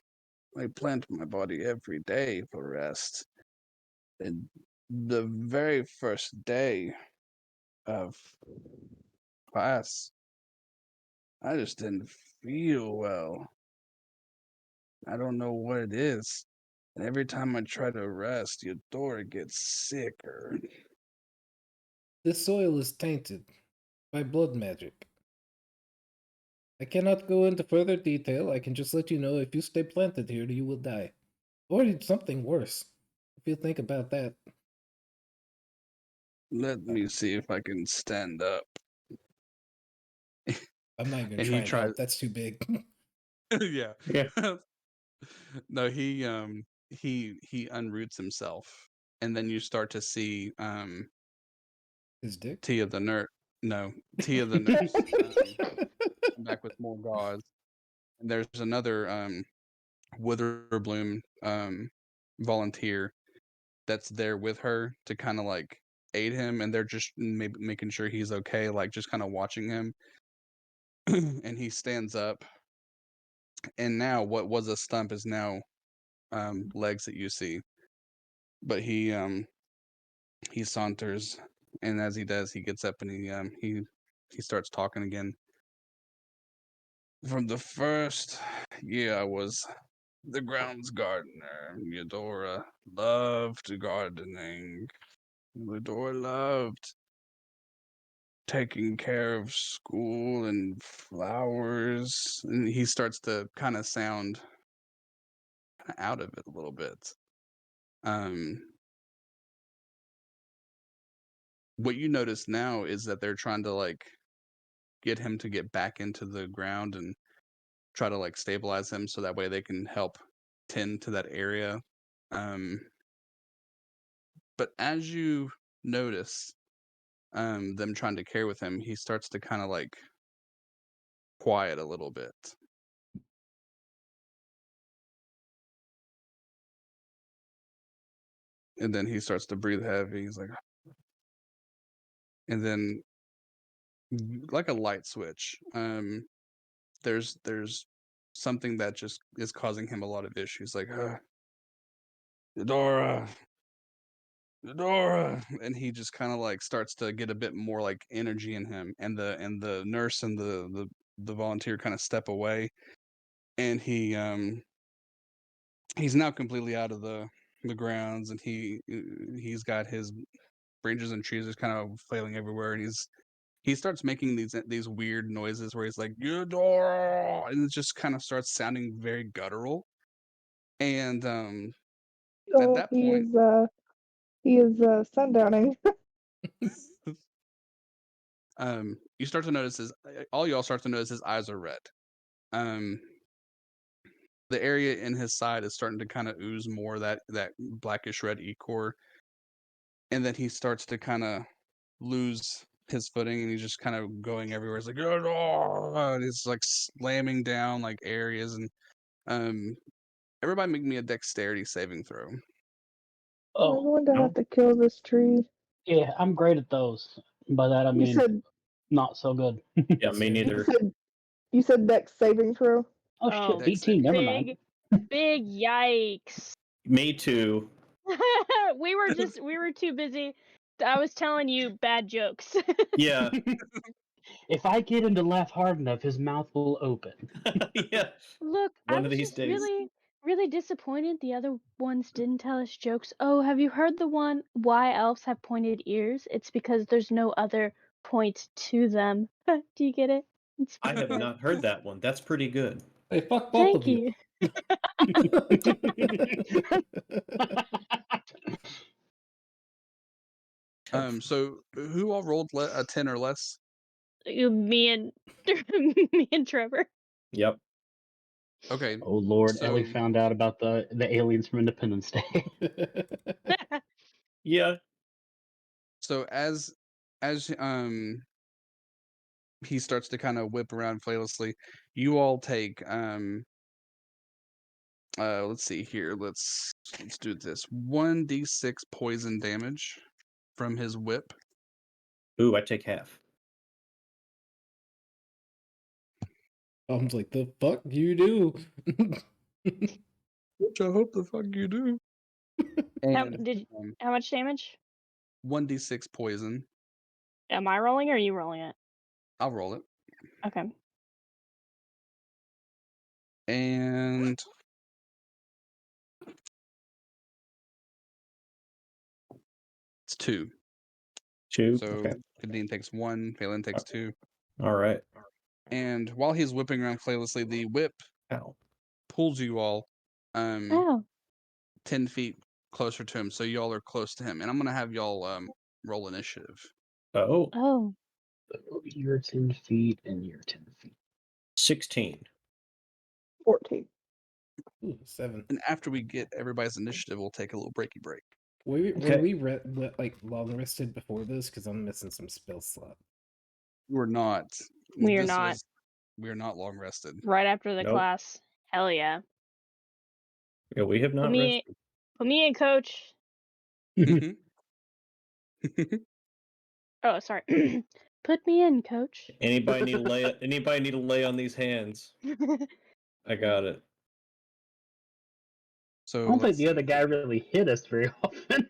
my body every day for rest. And the very first day of class, I just didn't feel well. I don't know what it is. And every time I try to rest, Eudora gets sicker. This soil is tainted by blood magic. I cannot go into further detail. I can just let you know if you stay planted here, you will die. Or something worse. If you think about that. Let me see if I can stand up. I'm not even And he trying to tries. help. That's too big. Yeah. Yeah. No, he unroots himself, and then you start to see His dick? Tia the nurse. No, Tia the nurse come back with more gauze. And there's another Witherbloom volunteer that's there with her to kind of like aid him, and they're just maybe making sure he's okay, like just kind of watching him. And he stands up, and now what was a stump is now legs that you see. But he saunters, and as he does, he gets up and he starts talking again. From the first year I was the grounds gardener, Eudora loved gardening. Eudora loved taking care of school and flowers. And he starts to kind of sound out of it a little bit. What you notice now is that they're trying to like get him to get back into the ground and try to like stabilize him so that way they can help tend to that area. But as you notice them trying to care with him, he starts to kind of like quiet a little bit. And then he starts to breathe heavy. He's like, and then like a light switch, there's something that just is causing him a lot of issues. Like, Eudora, and he just kind of like starts to get a bit more like energy in him. And the nurse and the volunteer kind of step away, and he's now completely out of the grounds, and he's got his branches and trees just kind of flailing everywhere, and he starts making these weird noises where he's like Eudora, and it just kind of starts sounding very guttural. And at that point, he is sundowning. you start to notice all y'all start to notice his eyes are red. The area in his side is starting to kind of ooze more of that blackish red ichor, and then he starts to kind of lose his footing, and he's just kind of going everywhere. It's like, and he's like slamming down like areas, and everybody make me a dexterity saving throw. I'm Oh, going to no. have to kill this tree. yeah, I'm great at those. By that I You mean said not so good. Yeah, me Same. neither. you said dex saving throw. Oh Oh, shit, 18, never mind. big yikes. Me too. we were too busy. I was telling you bad jokes. Yeah. If I get him to laugh hard enough, his mouth will open. Yeah. Look, I One of was these just days. really disappointed the other ones didn't tell us jokes. Oh, have you heard the one why elves have pointed ears? It's because there's no other point to them. Do you get it? It's I pretty have good. not heard that one. That's pretty good. Hey, fuck both Thank of you. you. So who all rolled a 10 or less? Me and me and Trevor. Yep. Okay, Oh Lord, Ellie So- found out about the aliens from Independence Day. Yeah. so as he starts to kind of whip around flailessly, you all take let's see here. Let's do this. 1d6 poison damage from his whip. Ooh, I take half. I'm like, the fuck you do? Which I hope the fuck you do. And How much damage? 1d6 poison. Am I rolling or are you rolling it? I'll roll it. Okay. And it's 2. Two. So Okay. Kadeen takes 1, Phelan takes 2. All right. And while he's whipping around flailessly, the whip Ow. pulls you all Oh. 10 feet closer to him, so y'all are close to him. And I'm gonna have y'all roll initiative. Oh, Oh. You're 10 feet and you're 10 feet. 16. 14. Ooh, 7. And after we get everybody's initiative, we'll take a little breaky break. Were Okay. we like long rested before this? Because I'm missing some spell slot. We're not. We are not. We are not long rested. Right after the Nope. class. Hell yeah. Yeah, we have not Put me in, coach. Mhm. Oh, sorry. Put me in, coach. Anybody need to lay? Anybody need to lay on these hands? I got it. So I don't think let's the other guy really hit us very often.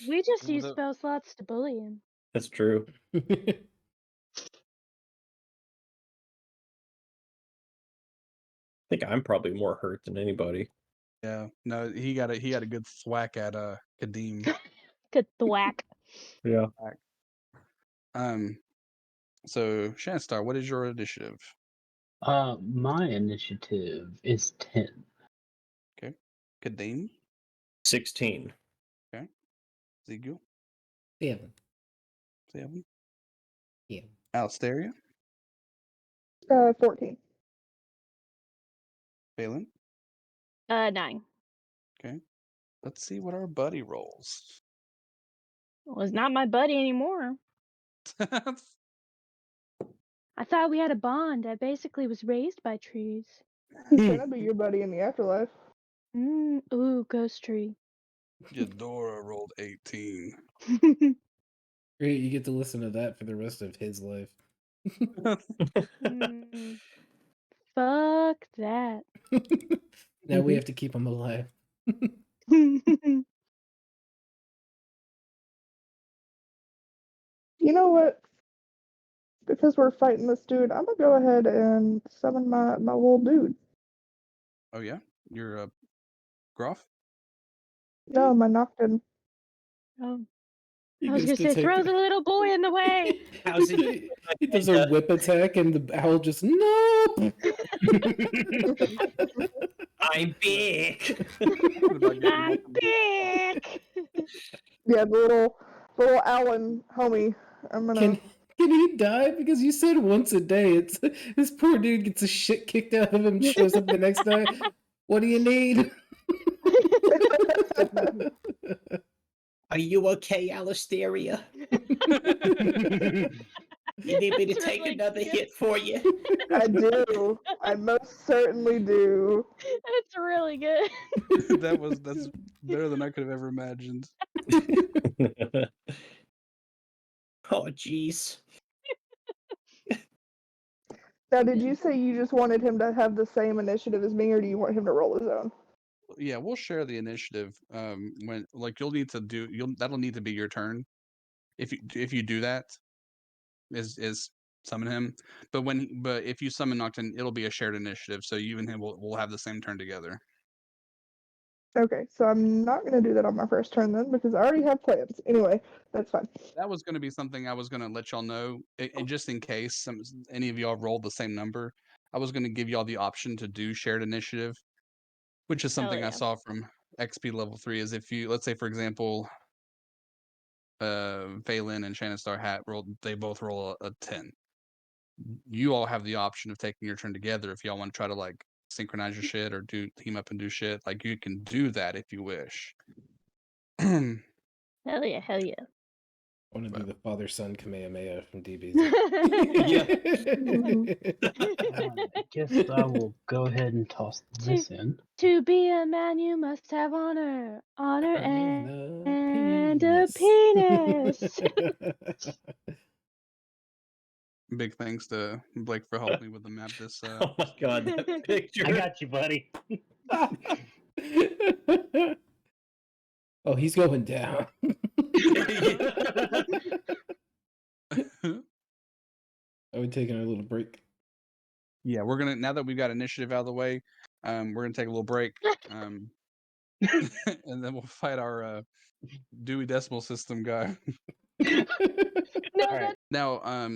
We just Well, use the- spell slots to bully him. That's true. I think I'm probably more hurt than anybody. Yeah. No, he got a good thwack at Kadeem. Good thwack. Yeah. So Shanstar, what is your initiative? My initiative is 10. Kadeem? 16. Ezekiel? 7. 7? Yeah. Alsteria? 14. Phelan? 9. Okay. Let's see what our buddy rolls. Well, it's not my buddy anymore. I thought we had a bond. I basically was raised by trees. He's gonna be your buddy in the afterlife. Ooh, ghost tree. Eudora rolled 18. Great, you get to listen to that for the rest of his life. Fuck that. Now we have to keep him alive. You know what? Because we're fighting this dude, I'm gonna go ahead and summon my little dude. Oh yeah? You're Groff? No, my Nocturne. Oh, He I was gets gonna to say, throw take- the little boy in the way. How's he? He does a whip attack and the owl just no. I'm big. I'm big. Yeah, the little Alan homie. I'm gonna. Can he die? Because you said once a day. It's this poor dude gets the shit kicked out of him, shows up the next day. What do you need? Are you okay, Alisteria? You need me to That's take really another cute. hit for you? I do. I most certainly do. That's really good. That's better than I could have ever imagined. Oh, jeez. Now, did you say you just wanted him to have the same initiative as me, or do you want him to roll his own? Yeah, we'll share the initiative. When you'll need to do that'll need to be your turn. If you do that, is summon him. But if you summon Nocturne, it'll be a shared initiative. So you and him will have the same turn together. Okay, so I'm not gonna do that on my first turn then, because I already have plans. Anyway, that's fine. That was going to be something I was going to let y'all know, and just in case any of y'all rolled the same number. I was going to give y'all the option to do shared initiative, which is something I yeah. saw from XP level 3. Is if you, let's say for example, Valen and Shannon Hat rolled, they both roll a 10. You all have the option of taking your turn together if y'all want to try to like synchronize your shit or do team up and do shit. Like you can do that if you wish. Hell yeah, hell yeah. I want to do But- the father son Kamehameha from DBZ. I guess I will go ahead and toss this in. To be a man, you must have honor, honor and a penis. penis. Big thanks to Blake for helping me with the map this Oh my god, that picture. I got you, buddy. Oh, he's going down. Are we taking a little break? Yeah, we're gonna, now that we've got initiative out of the way, we're gonna take a little break, and then we'll fight our Dewey Decimal System guy. No, Alright. Now,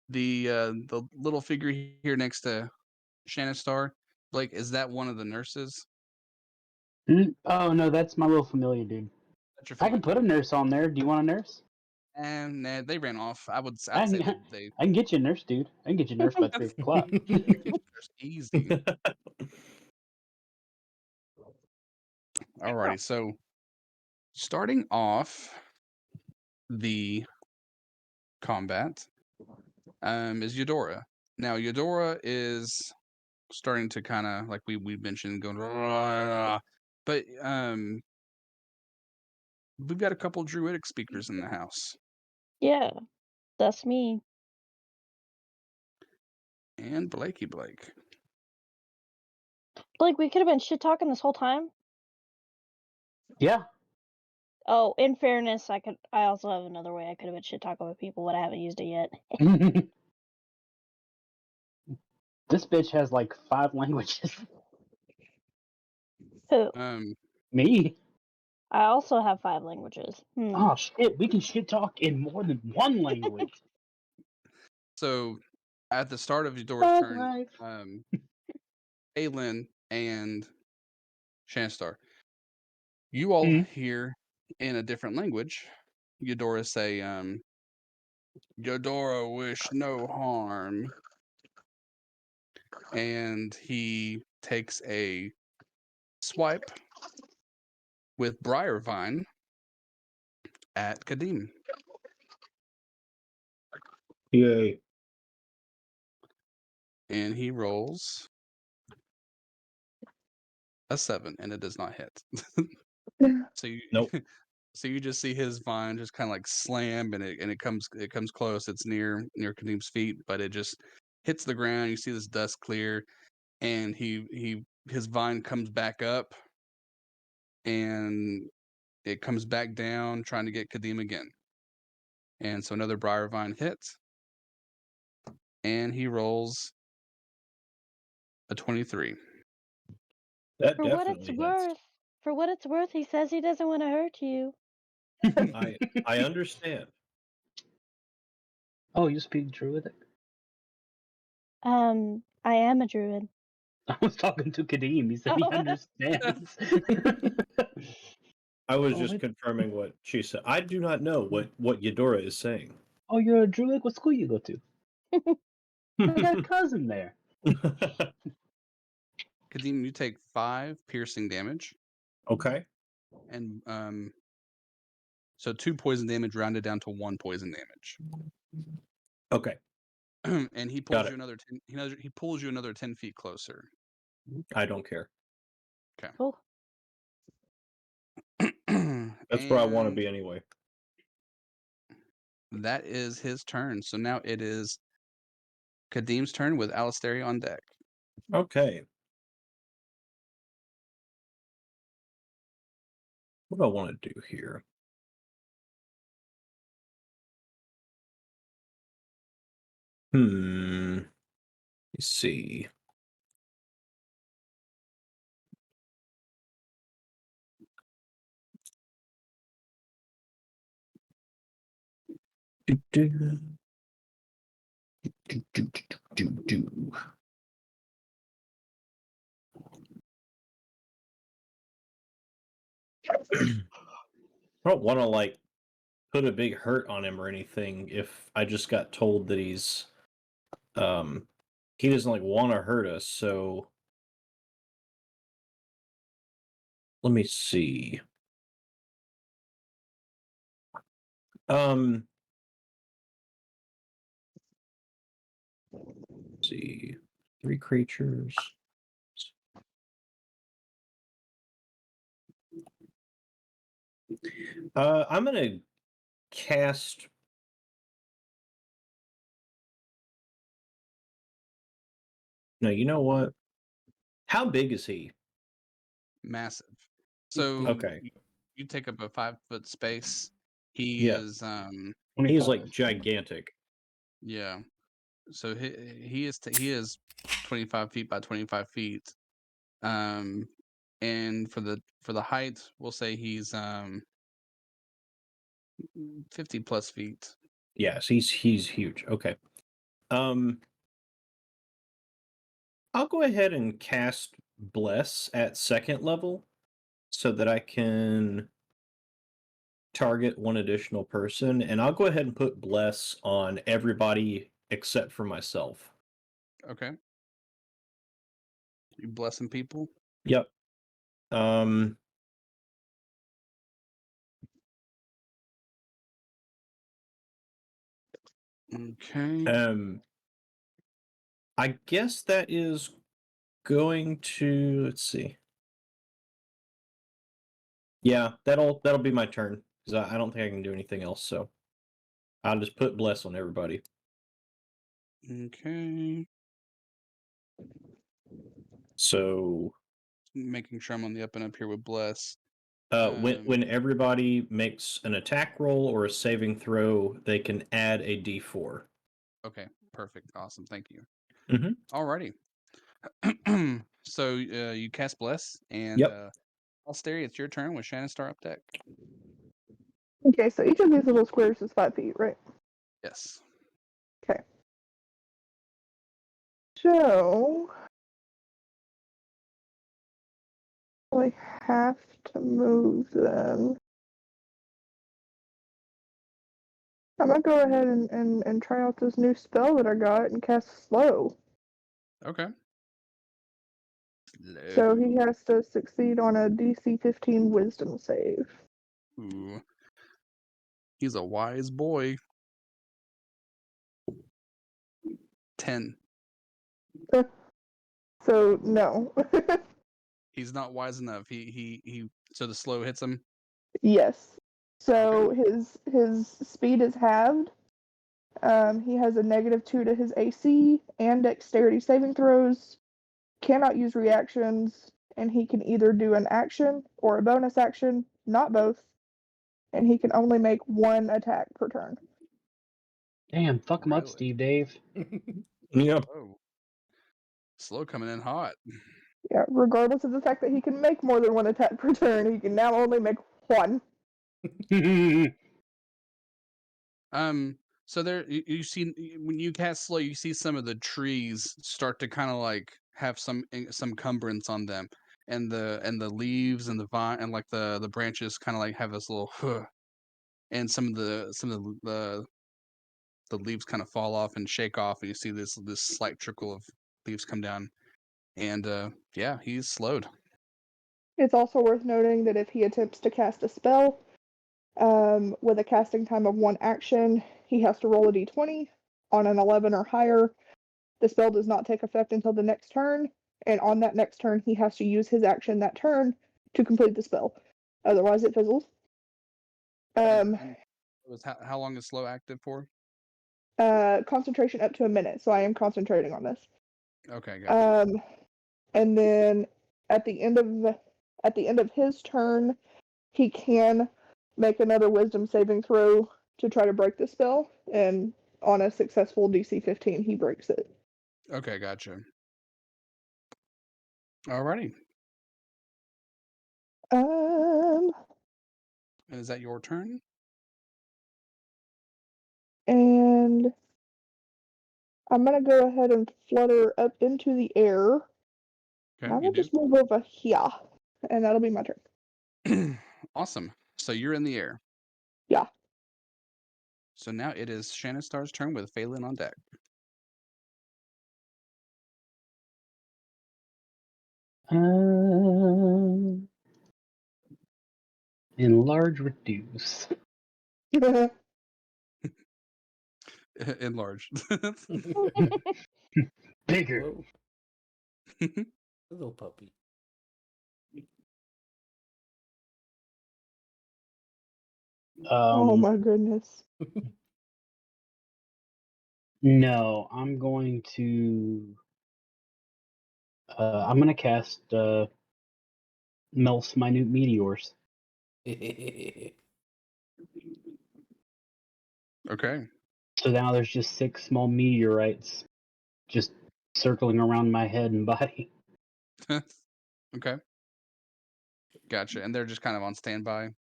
the little figure here next to Shannon Star, Blake, is that one of the nurses? Oh no, that's my little familiar dude. That's your I can put a nurse on there. Do you want a nurse? And nah, they ran off. I I'd say can, they I can get you a nurse, dude. I can get you a nurse by 3 o'clock. easy. Alrighty, so starting off the combat is Eudora. Now Eudora is starting to kind of, like we mentioned, going but we've got a couple druidic speakers in the house. yeah, that's me. And Blakey Blake. Like, we could have been shit talking this whole time. Yeah. Oh, in fairness, I also have another way I could have been shit talking with people, but I haven't used it yet. This bitch has like 5 languages. Who? Me? I also have 5 languages. Oh shit, we can shit talk in more than one language. So at the start of Eudora's turn, Right. Aelin and Shanstar, you all hear in a different language Eudora say, Eudora wish no harm. And he takes a swipe with Briarvine at Kadim. Yay. And he rolls a 7, and it does not hit. So you, Nope. so you just see his vine just kind of like slam, and it comes close. It's near Kadim's feet, but it just hits the ground. You see this dust clear, and his vine comes back up, and it comes back down, trying to get Kadim again. And so another Briarvine hits, and he rolls a 23. That For what it's definitely hits. worth, he says he doesn't want to hurt you. I understand. Oh, you speak Druidic? I am a druid. I was talking to Kadim. He said he Oh. understands. I was Oh, just it- confirming what she said. I do not know what Eudora is saying. Oh, you're a Druid? What school you go to? I got a cousin there. Kadim, you take 5 piercing damage, Okay. and so 2 poison damage rounded down to 1 poison damage. Okay. And he Got pulls it. you another 10, he pulls you another 10 feet closer. I don't care. Cool. That's where I want to And be anyway. that is his turn. So now it is Kadim's turn with Alistair on deck. Okay. What do I want to do here? Let's see. Do. I don't want to like put a big hurt on him or anything if I just got told that he doesn't like want to hurt us. So let me see. Let's see, 3 creatures. I'm gonna cast. No, you know what? How big is he? Massive. So Okay. you take up a 5-foot space. He Yeah. is He's 25. like gigantic. yeah. So he is 25 feet by 25 feet. And for the height, we'll say he's 50 plus feet. Yes, he's huge. Okay. I'll go ahead and cast Bless at 2nd level so that I can target one additional person, and I'll go ahead and put Bless on everybody except for myself. Okay. You blessing people? Yep. Okay. I guess that is going to, let's see. Yeah, that'll be my turn because I don't think I can do anything else. So I'll just put Bless on everybody. Okay. So Making sure I'm on the up and up here with bless. when everybody makes an attack roll or a saving throw, they can add a D4. Okay, perfect, awesome, thank you. Mhm. Alrighty. So you cast bless, and Yep. Alsteri, it's your turn with Shannon Star up deck. Okay, so each of these little squares is 5 feet, right? Yes. Okay. So I have to move them. I'm gonna go ahead and try out this new spell that I got and cast slow. Okay. So he has to succeed on a DC 15 wisdom save. Ooh. He's a wise boy. 10. So no. He's not wise enough. So the slow hits him. Yes. So his speed is halved. He has a -2 to his AC and dexterity saving throws. Cannot use reactions, and he can either do an action or a bonus action, not both. And he can only make 1 attack per turn. Damn, fuck him up, Really? Steve Dave. Yep. Oh. Slow coming in hot. Yeah, regardless of the fact that he can make more than 1 attack per turn, he can now only make 1. So there you see when you cast slow, you see some of the trees start to kind of like have some cumbrance on them, and the leaves and the vine and like the branches kind of like have this little huh, and some of the leaves kind of fall off and shake off, and you see this slight trickle of leaves come down, and yeah, he's slowed. It's also worth noting that if he attempts to cast a spell with a casting time of 1 action, he has to roll a d20 on an 11 or higher. The spell does not take effect until the next turn, and on that next turn, he has to use his action that turn to complete the spell. Otherwise, it fizzles. And how long is slow active for? Concentration up to a minute, so I am concentrating on this. Okay, gotcha. And then at the end of his turn, he can make another wisdom saving throw to try to break the spell, and on a successful DC 15, he breaks it. Okay, gotcha. Alrighty. Um, And is that your turn? and I'm gonna go ahead and flutter up into the air. Okay, I'm you gonna do. just move over here, and that'll be my turn. Awesome. So you're in the air. Yeah. So now it is Shannon Star's turn with Phelan on deck. Enlarge, reduce. Enlarged. Bigger. Whoa, little puppy. Oh my goodness. No, I'm going to. I'm gonna cast Mel's Minute Meteors. Okay. So now there's just 6 small meteorites just circling around my head and body. Okay. Gotcha. And they're just kind of on standby.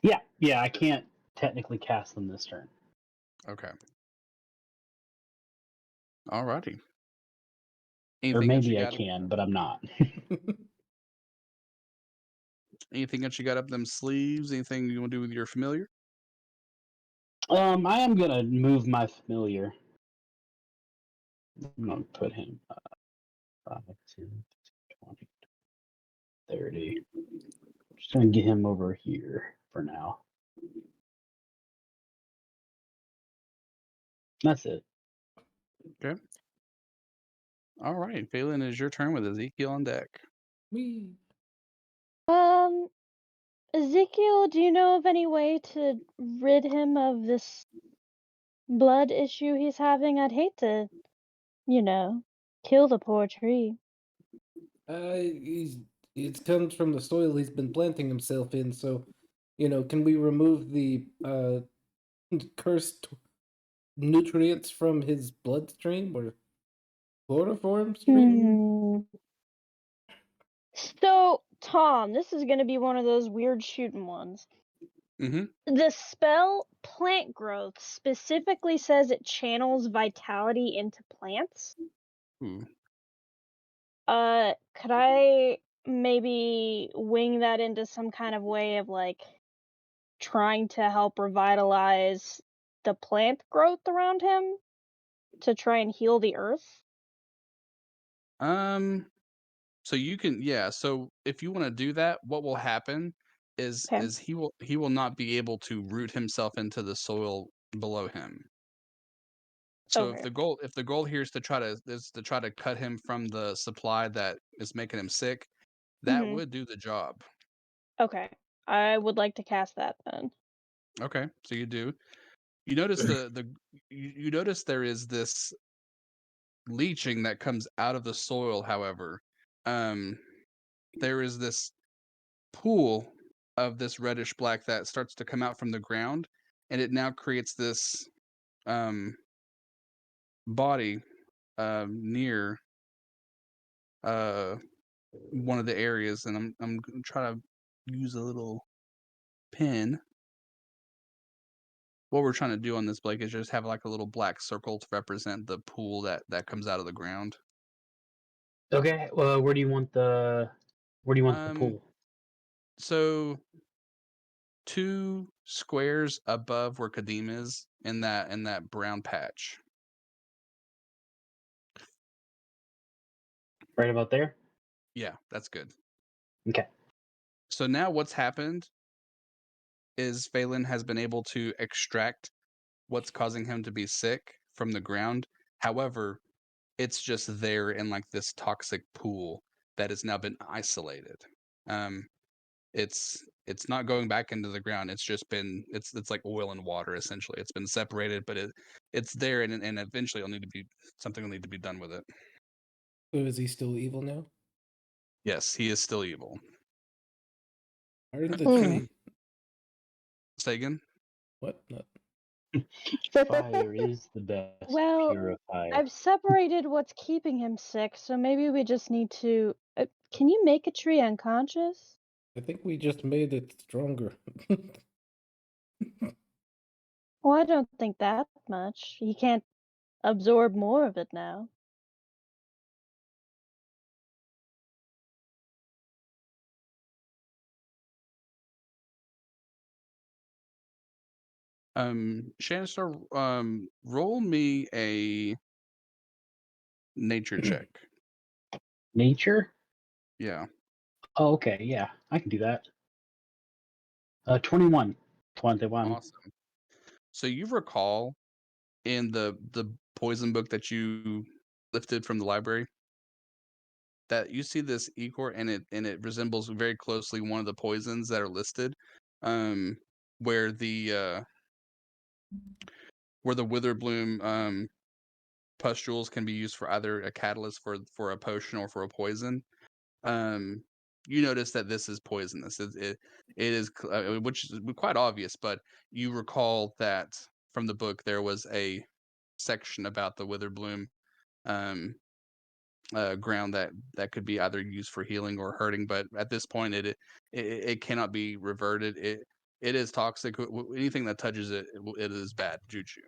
Yeah, I can't technically cast them this turn. Okay. Alrighty. Or Anything else you maybe I got? can, but I'm not. Anything else you got up them sleeves? Anything you want to do with your familiar? I am gonna move my familiar. I'm gonna put him 5, 10, 20, 30. Just gonna get him over here for now. That's it. Okay. All right. Phelan, it is your turn with Ezekiel on deck. Wee. Ezekiel, do you know of any way to rid him of this blood issue he's having? I'd hate to, kill the poor tree. It comes from the soil he's been planting himself in. So, can we remove the cursed nutrients from his bloodstream or chloroform stream? So, Tom, this is going to be one of those weird shooting ones. Mm-hmm. The spell plant growth specifically says it channels vitality into plants. Ooh. Could I maybe wing that into some kind of way of trying to help revitalize the plant growth around him to try and heal the earth? So you can, yeah. So if you want to do that, what will happen is Okay. he will not be able to root himself into the soil below him. So Okay. if the goal here is to try to cut him from the supply that is making him sick, that would do the job. Okay. I would like to cast that then. Okay, so you do. You notice you notice there is this leaching that comes out of the soil. However, there is this pool of this reddish black that starts to come out from the ground, and it now creates this body near one of the areas, and I'm gonna try to use a little pin. What we're trying to do on this, Blake, is just have like a little black circle to represent the pool that comes out of the ground. Okay. Well, where do you want the pool? So 2 squares above where Kadim is in that brown patch. Right about there. Yeah, that's good. Okay. So now what's happened is Phelan has been able to extract what's causing him to be sick from the ground. However, it's just there in like this toxic pool that has now been isolated. Um, it's not going back into the ground. It's just been it's like oil and water essentially. It's been separated, but it's there, and eventually something will need to be done with it. So is he still evil now? Yes, he is still evil. Aren't the tree? Say again. What? No. Fire is the best Well, purifier. I've separated what's keeping him sick, so maybe we just need to. Can you make a tree unconscious? I think we just made it stronger. Well, I don't think that much. He can't absorb more of it now. Shannon, roll me a nature check. Nature? Yeah. Oh, okay, yeah, I can do that. 21. 21. Awesome. So you recall in the poison book that you lifted from the library that you see this ichor and it resembles very closely one of the poisons that are listed, where the witherbloom pustules can be used for either a catalyst for a potion or for a poison. You notice that this is poisonous. It is which is quite obvious, but you recall that from the book there was a section about the witherbloom ground that could be either used for healing or hurting, but at this point it cannot be reverted. It is toxic. Anything that touches it, it is bad juju.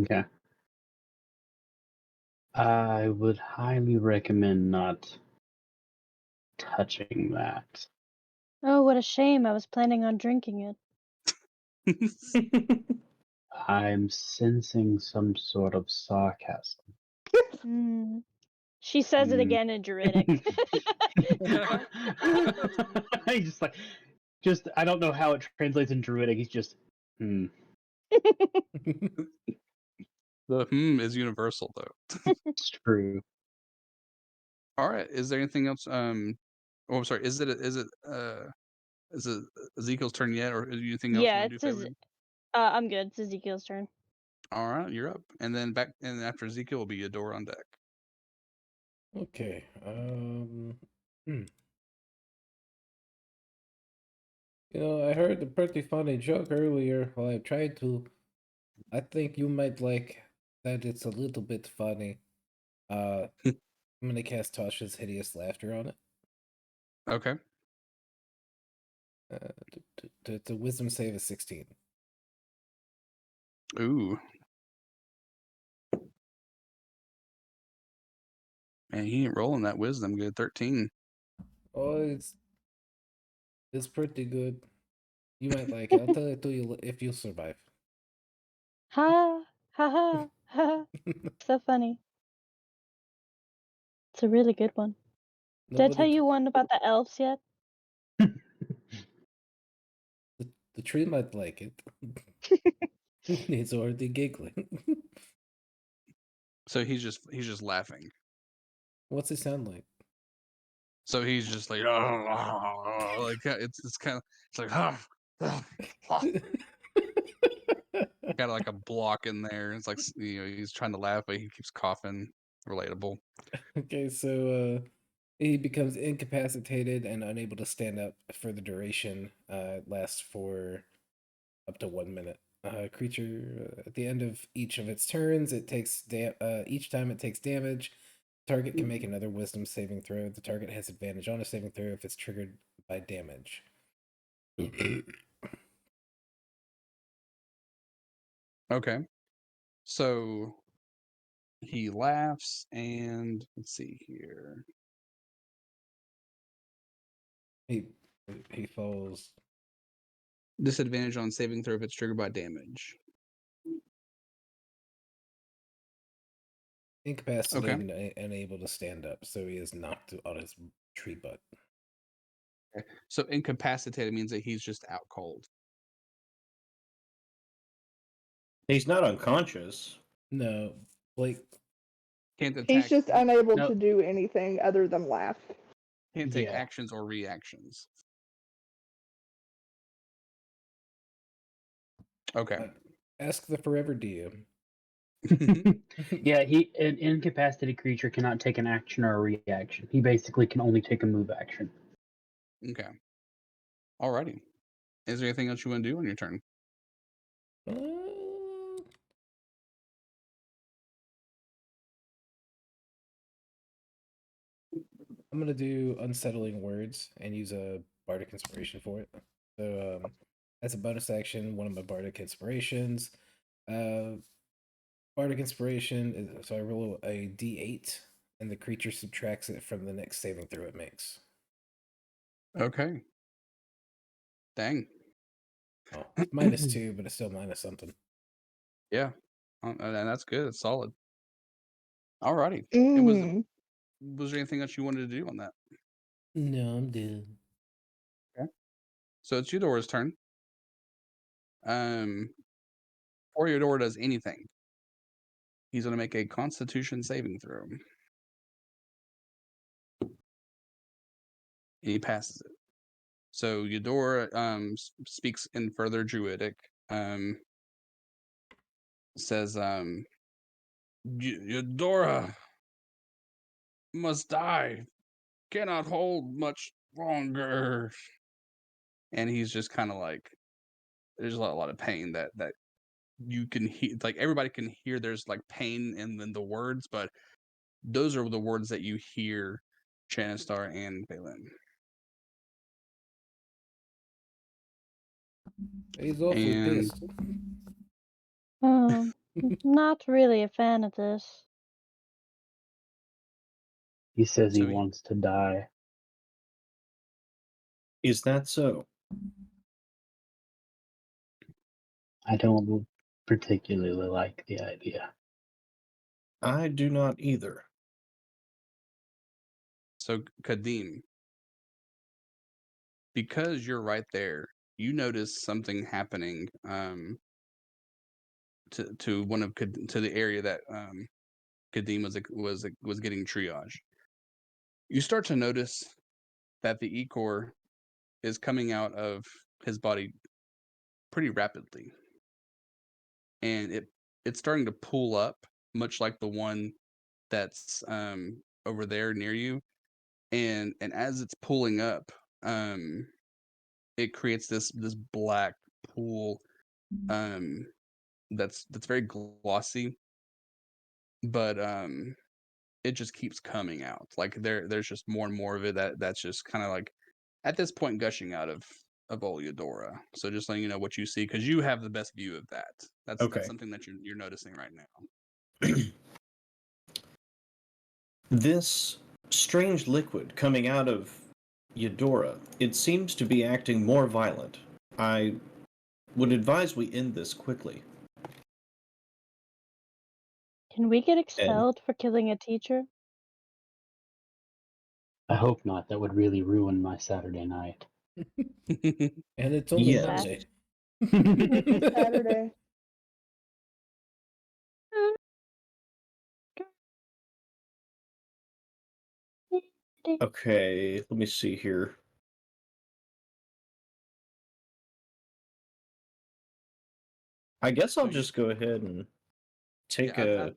Okay. I would highly recommend not touching that. Oh, what a shame. I was planning on drinking it. I'm sensing some sort of sarcasm. Mm. She says it Hmm. again in Druidic. He's just I don't know how it translates in Druidic. He's just The is universal though. It's true. All right. Is there anything else? Oh, I'm sorry. Is it Ezekiel's turn yet, or is there anything else you Yeah, want to it's do, Favorite? I'm good. It's Ezekiel's turn. All right, you're up, and then after Ezekiel will be Adora on deck. Okay. I heard a pretty funny joke earlier. Well, I tried to. I think you might like that. It's a little bit funny. I'm gonna cast Tasha's Hideous Laughter on it. Okay. The Wisdom save is 16. Ooh. Man, he ain't rolling that wisdom good. 13. Oh, it's pretty good. You might like it. I'll tell it to you if you survive. Ha ha ha ha. So funny. It's a really good one. Did I tell Nobody. you one about the elves yet? The tree might like it. He's already giggling. So he's just laughing. What's it sound like? So he's just like, like it's kind of like got like a block in there. It's like he's trying to laugh, but he keeps coughing. Relatable. Okay, so he becomes incapacitated and unable to stand up for the duration. It lasts for up to 1 minute. Creature at the end of each of its turns, it takes each time it takes damage. Target can make another Wisdom saving throw. The target has advantage on a saving throw if it's triggered by damage. Okay. So he laughs, and let's see here. He falls. Disadvantage on saving throw if it's triggered by damage. Incapacitated and unable to stand up, so he is knocked on his tree butt. Okay. So incapacitated means that he's just out cold. He's not unconscious. No, Blake. Can't attack. He's just unable No. to do anything other than laugh. Can't take Yeah. actions or reactions. Okay. Ask the forever DM. Yeah, an incapacitated creature cannot take an action or a reaction. He basically can only take a move action. Okay. Alrighty. Is there anything else you want to do on your turn? I'm gonna do Unsettling Words and use a Bardic Inspiration for it. So as a bonus action, one of my Bardic Inspirations. Bardic Inspiration is, so I roll a d8, and the creature subtracts it from the next saving throw it makes. Okay. Dang. Oh, it's -2, but it's still minus something. Yeah. And that's good. It's solid. Alrighty. Mm. Was there anything else you wanted to do on that? No, I'm dead. So it's Eudora's turn. Before Eudora does anything, he's going to make a Constitution saving throw. And he passes it. So Eudora speaks in further Druidic. Says, Eudora must die. Cannot hold much longer. And he's just kind of like, there's a lot of pain that you can hear, like everybody can hear. There's like pain in the words, but those are the words that you hear Chanistar and Balin. He's awfully And pissed. Not really a fan of this. He says he So he- wants to die. Is that so? I don't particularly like the idea. I do not either. So Kadim, because you're right there, you notice something happening to one of to the area that Kadim was getting triage. You start to notice that the Ecor is coming out of his body pretty rapidly, and it's starting to pull up, much like the one that's over there near you. And as it's pulling up, it creates this black pool that's very glossy, but it just keeps coming out. Like there's just more and more of it that's just kind of like at this point gushing out of Eudora. So just letting you know what you see, because you have the best view of that. That's Okay. something that you're noticing right now. This strange liquid coming out of Eudora, it seems to be acting more violent. I would advise we end this quickly. Can we get expelled for killing a teacher? I hope not. That would really ruin my Saturday night. And it's only Yes. Monday. It's Saturday. Okay, let me see here. I guess I'll So you- just go ahead and take Yeah,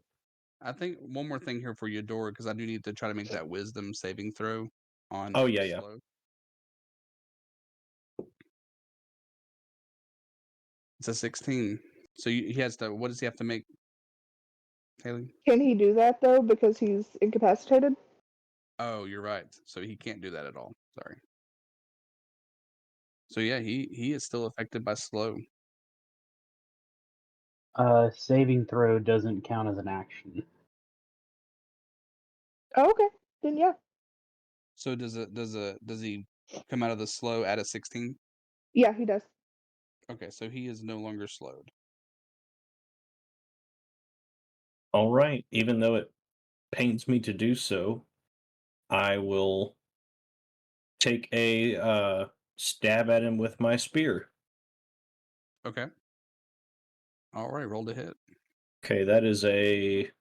I think one more thing here for Eudora, because I do need to try to make that wisdom saving throw on Oh, yeah. slow. It's a 16. So he has to. What does he have to make, Haley? Can he do that though because he's incapacitated? Oh, you're right. So he can't do that at all. Sorry. So yeah, he is still affected by slow. Saving throw doesn't count as an action. Oh, okay. Then yeah. So does he come out of the slow at a 16? Yeah, he does. Okay, so he is no longer slowed. All right, even though it pains me to do so, I will take a stab at him with my spear. Okay. All right, roll to hit. Okay, that is a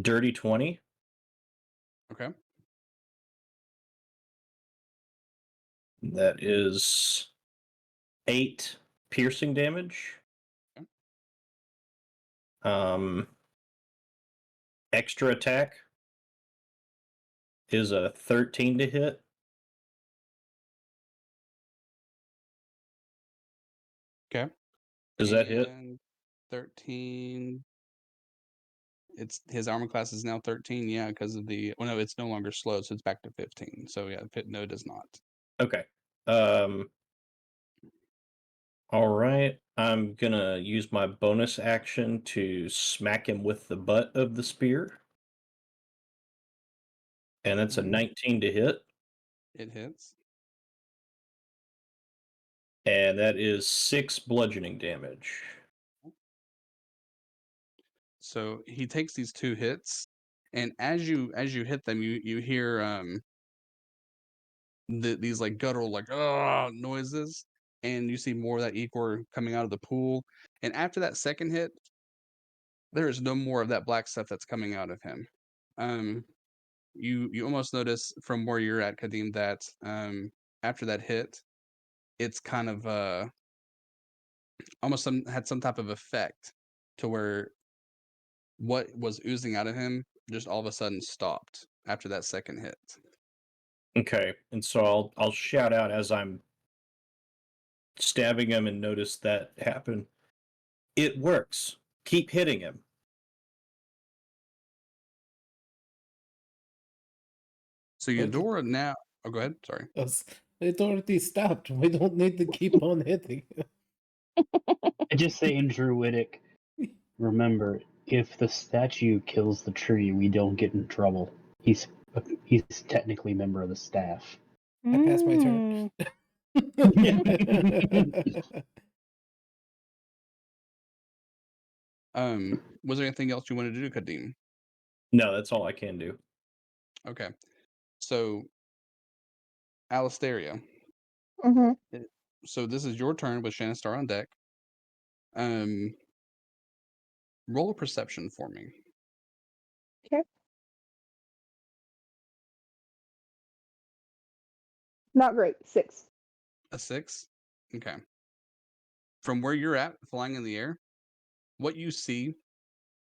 dirty 20. Okay. That is 8 piercing damage. Okay. Extra attack is a 13 to hit. Okay. Does that hit? And 13. It's his armor class is now 13. Yeah, because of the. Well, no, it's no longer slow, so it's back to 15. So yeah, no, it does not. Okay. All right. I'm gonna use my bonus action to smack him with the butt of the spear. And that's a Mhm. 19 to hit. It hits. And that is 6 bludgeoning damage. So he takes these 2 hits, and as you hit them, you hear these like guttural like noises, and you see more of that ichor coming out of the pool. And after that second hit, there is no more of that black stuff that's coming out of him. Um, you almost notice from where you're at, Kadim, that after that hit, it's kind of almost had some type of effect to where what was oozing out of him just all of a sudden stopped after that second hit. Okay. And so I'll shout out as I'm stabbing him and notice that happen. It works. Keep hitting him. So Eudora now. Oh, go ahead. Sorry. It already stopped. We don't need to keep on hitting. I just say in Druidic, remember, if the statue kills the tree, we don't get in trouble. He's technically a member of the staff. I passed my turn. Was there anything else you wanted to do, Kadim? No, that's all I can do. Okay. So, Alistaria. Mm-hmm. So this is your turn with Shannistar on deck. Roll a perception for me. Not great. 6. A 6? Okay. From where you're at, flying in the air, what you see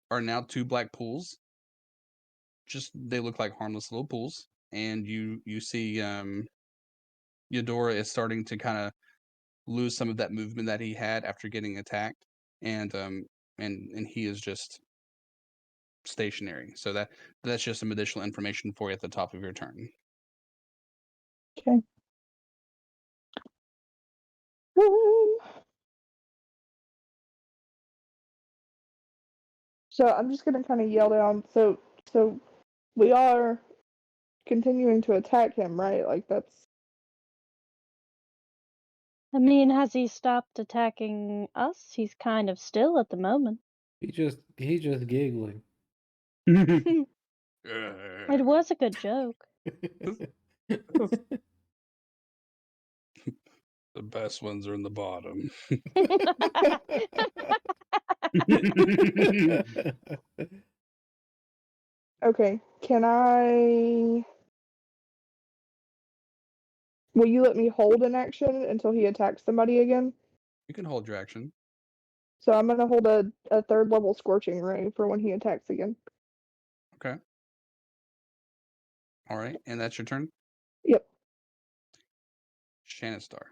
are now 2 black pools. Just they look like harmless little pools, and you see Eudora is starting to kind of lose some of that movement that he had after getting attacked, and he is just stationary. So that's just some additional information for you at the top of your turn. Okay. So I'm just gonna kind of yell down. So we are continuing to attack him, right? Like that's. I mean, has he stopped attacking us? He's kind of still at the moment. He just giggling. It was a good joke. The best ones are in the bottom. Okay. Can I? Will you let me hold an action until he attacks somebody again? You can hold your action. So I'm gonna hold a 3rd level scorching ray for when he attacks again. Okay. All right, and that's your turn. Yep. Shannistar.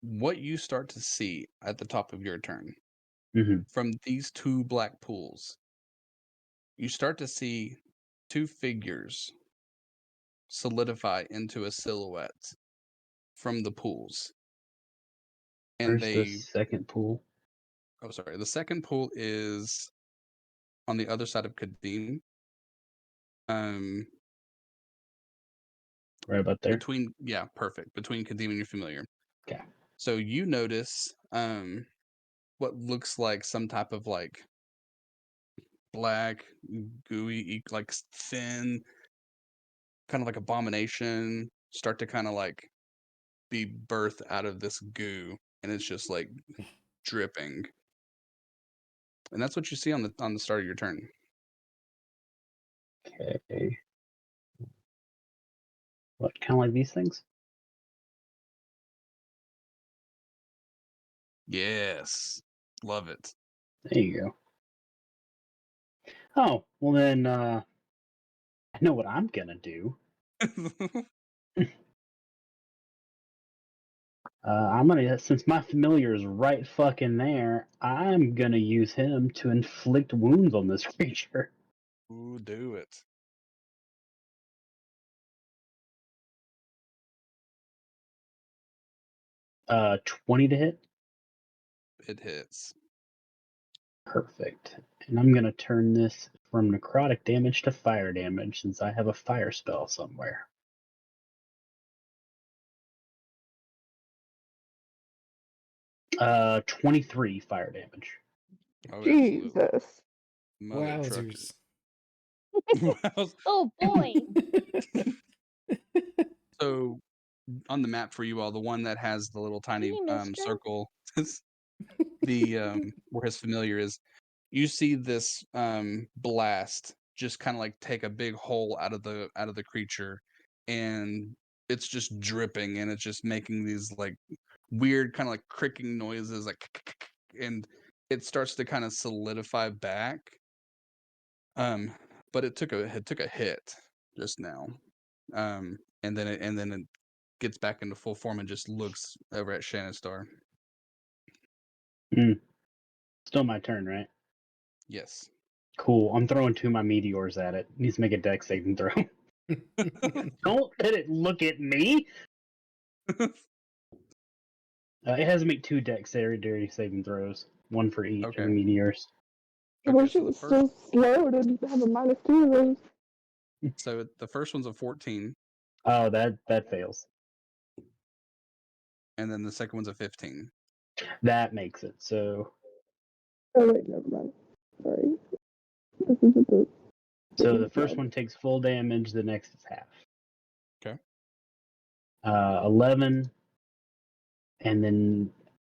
What you start to see at the top of your turn from these 2 black pools, you start to see 2 figures solidify into a silhouette from the pools. And Where's the second pool? Oh, sorry. The second pool is on the other side of Kadim. Right about there. Perfect. Between Kadim and your familiar. Okay. So you notice what looks like some type of like black, gooey, like thin, kind of like abomination start to kind of like be birthed out of this goo, and it's just like dripping. And that's what you see on the start of your turn. Okay. What, kind of like these things? Yes. Love it. There you go. Oh, well then, I know what I'm gonna do. I'm gonna, since my familiar is right fucking there, I'm gonna use him to inflict wounds on this creature. Ooh, do it. 20 to hit. It hits. Perfect. And I'm gonna turn this from necrotic damage to fire damage since I have a fire spell somewhere. Uh, 23 fire damage. Oh, absolutely. Jesus. Mother trucker. Wowzers. Wowz. Oh boy. So on the map for you all, the one that has the little tiny Hey, mister. circle, the where his familiar is, you see this blast just kind of like take a big hole out of the creature, and it's just dripping, and it's just making these like weird kind of like cricking noises, like, and it starts to kind of solidify back. But it took a hit just now, and then it gets back into full form and just looks over at Shannon. Still my turn, right? Yes. Cool. I'm throwing 2 of my meteors at it. Needs to make a dex saving throw. Don't let it look at me. It has to make 2 dexterity saving throws, 1 for each of Okay. the meteors. I Okay, wish so it was still slow to have a -2 of those. so the first one's a 14, Oh, that fails. and then the second one's a 15. That makes it. So Oh wait, never mind. Sorry. This isn't the. the first one takes full damage. The next is half. Okay. 11, and then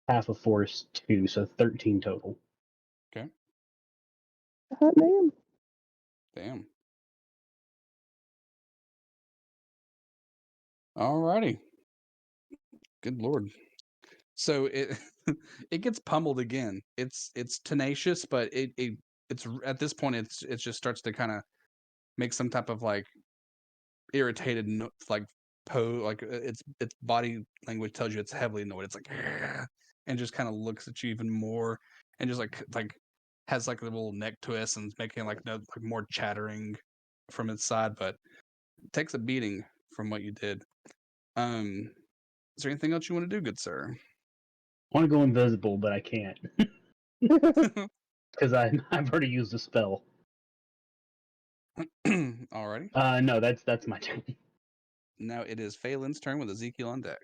half of 4 is 2, so 13 total. Hot damn. Damn. Alrighty. Good lord. So it it gets pummeled again. It's tenacious, but it's at this point it just starts to kind of make some type of like irritated like like its body language tells you it's heavily annoyed. It's like and just kind of looks at you even more, and just like has like a little neck twist and is making like no like more chattering from its side, but it takes a beating from what you did. Is there anything else you want to do, good sir? I want to go invisible, but I can't because I've already used a spell. Alrighty. No, that's my turn. Now it is Phelan's turn with Ezekiel on deck.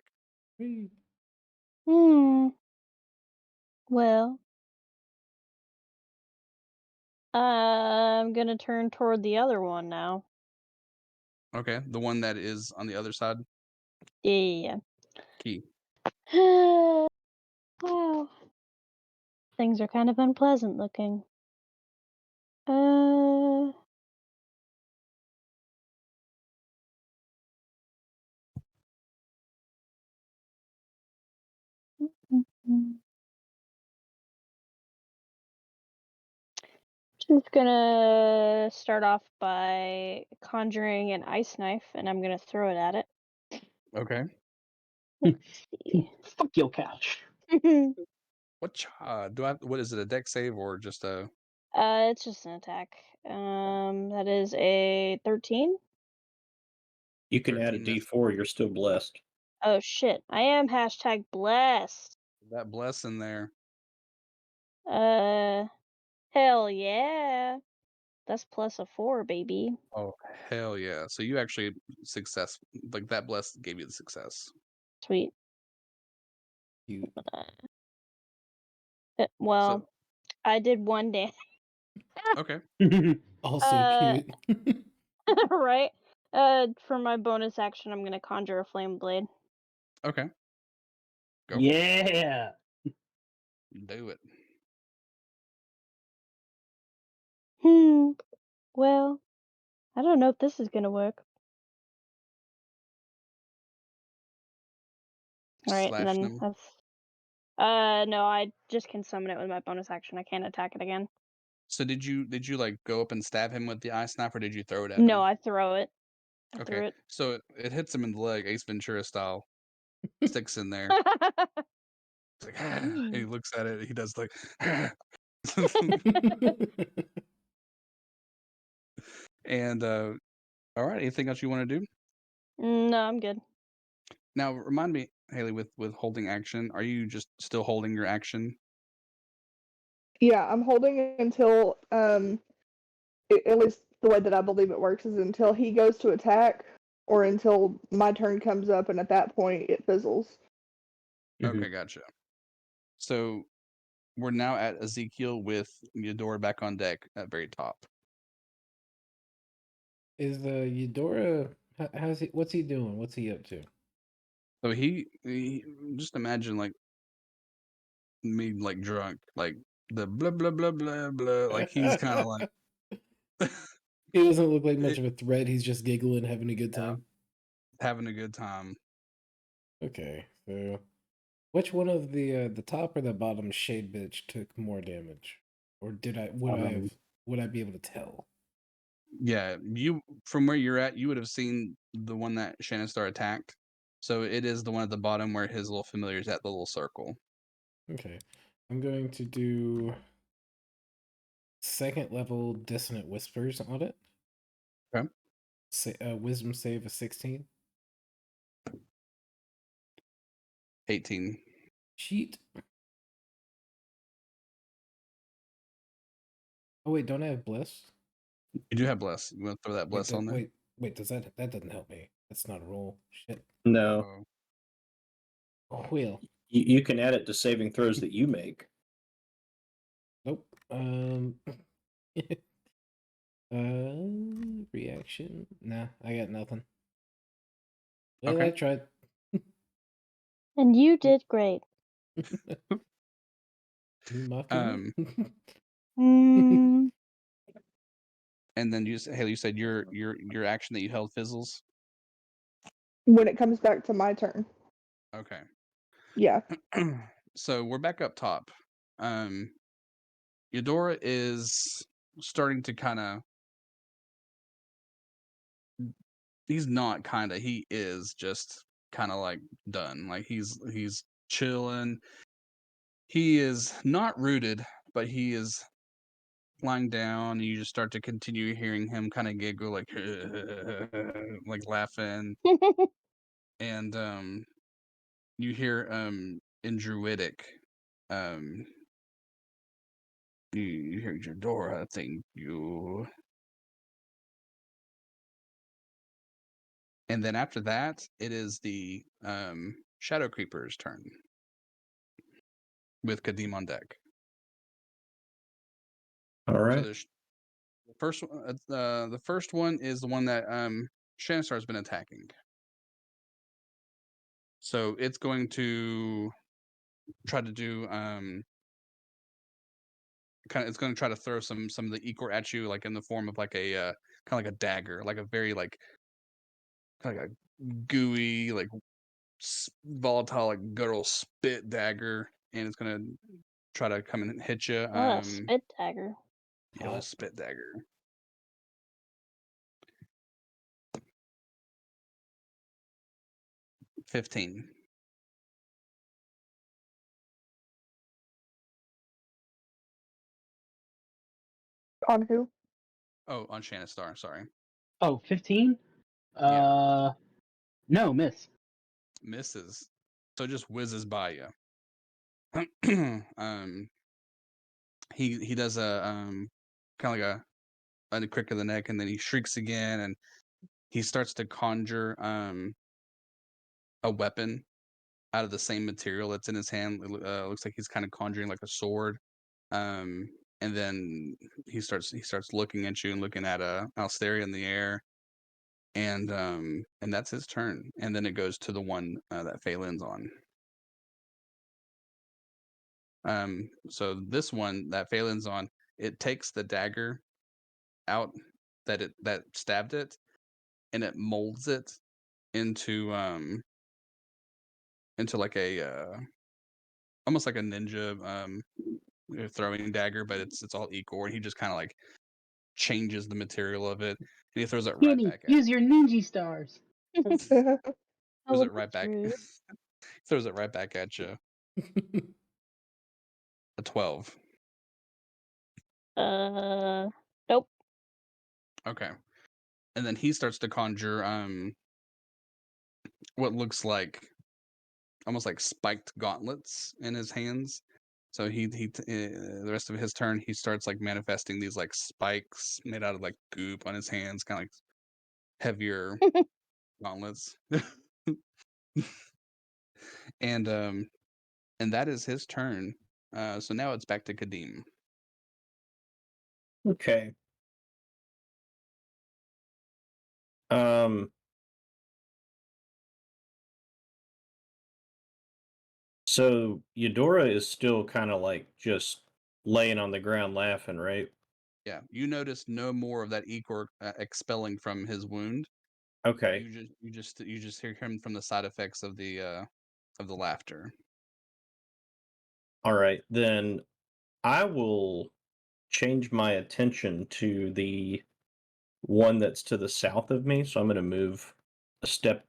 Well, I'm gonna turn toward the other one now. Okay, the one that is on the other side. Yeah. Key. Wow. Things are kind of unpleasant looking. Uh. Just gonna start off by conjuring an ice knife, and I'm gonna throw it at it. Okay. See. Fuck your couch. What what is it, a deck save or just a It's just an attack. That is a 13. You can add a 13? That's D4. You're still blessed. Oh shit! I am hashtag blessed. that bless in there. Hell yeah! That's plus a 4, baby. Oh hell yeah. So you actually success, like that bless gave you the success. Sweet. Cute. Well, So I did 1 damage. okay. Also Uh, cute. right? For my bonus action, I'm gonna conjure a flame blade. Okay. Go Yeah. for it. Do it. Well, I don't know if this is gonna work. All right, and Slashing then him. that's. No, I just can summon it with my bonus action. I can't attack it again. So did you like go up and stab him with the ice knife, or did you throw it at No, him? I throw it. I Okay. threw it. So it hits him in the leg, Ace Ventura style. Sticks in there. It's like, and he looks at it. He does like, and all right. Anything else you want to do? No, I'm good. Now remind me, Haley, with holding action, are you just still holding your action? Yeah, I'm holding it until at least the way that I believe it works is until he goes to attack or until my turn comes up, and at that point it fizzles. Mhm. Okay, gotcha. So we're now at Ezekiel with Eudora back on deck at very top. Is Eudora? How's he? What's he doing? What's he up to? So he just imagine like me like drunk, like the blah blah blah blah blah. Like he's kind of like He doesn't look like much it- of a threat. He's just giggling, having a good Yeah. time. having a good time. Okay, so which one of the top or the bottom shade bitch took more damage, or did I would I be able to tell? Yeah, you from where you're at, you would have seen the one that Shannon Star attacked. So it is the one at the bottom where his little familiar is at the little circle. Okay, I'm going to do second level dissonant whispers on it. Okay. Wisdom save of 16. 18. Cheat. Oh wait, don't I have bless? You do have bless. You want to throw that bless on there? Wait, that doesn't help me. That's not a roll. Shit. No, Oh. Oh well. you can add it to saving throws that you make. Nope. Reaction. Nah, I got nothing. Well, Okay. I tried. And you did great. You mocking Um, me? Mm, and then Haley, you said your action that you held fizzles. When it comes back to my turn. Okay. Yeah. So we're back up top. Eudora is starting to kind of. He's not kind of. He is just kind of like done. Like he's chilling. He is not rooted, but he is lying down. And you just start to continue hearing him kind of giggle, like like laughing, and you hear in Druidic, um you hear Eudora, thank you. And then after that, it is the Shadow Creeper's turn with Kadim on deck. All So right. the first one is the one that Shanastar's been attacking. So it's going to try to do it's going to try to throw some of the Ecor at you, like in the form of like a kind of like a dagger, like a very like kind of like a gooey, like volatile, like guttural spit dagger, and it's gonna try to come and hit you. what a spit dagger. Yeah, a little spit dagger. $15. On who? Oh, on Shannon Star. Sorry, Oh, 15? Yeah. No, miss. misses. So it just whizzes by you. He does a kind of like a crick of the neck, and then he shrieks again, and he starts to conjure a weapon out of the same material that's in his hand. It looks like he's kind of conjuring like a sword. Um, and then he starts looking at you and looking at Alsteria in the air, and that's his turn. And then it goes to the one that Phelan's on. So this one that Phelan's on, it takes the dagger out that stabbed it, and it molds it into like a almost like a ninja throwing dagger, but it's all Ecor, and he just kind of like changes the material of it, and he throws it right Kenny, back at use your ninja stars. throws Oh, it right that's back rude. throws it right back at you. A 12. Nope. Okay. And then he starts to conjure what looks like almost like spiked gauntlets in his hands. So the rest of his turn, he starts like manifesting these like spikes made out of like goop on his hands, kind of like heavier gauntlets. and that is his turn. So now it's back to Kadim. Okay. Um. So Eudora is still kind of like just laying on the ground laughing, right? Yeah, you notice no more of that ichor expelling from his wound. Okay. You just hear him from the side effects of the laughter. All right. Then I will change my attention to the one that's to the south of me. So I'm going to move a step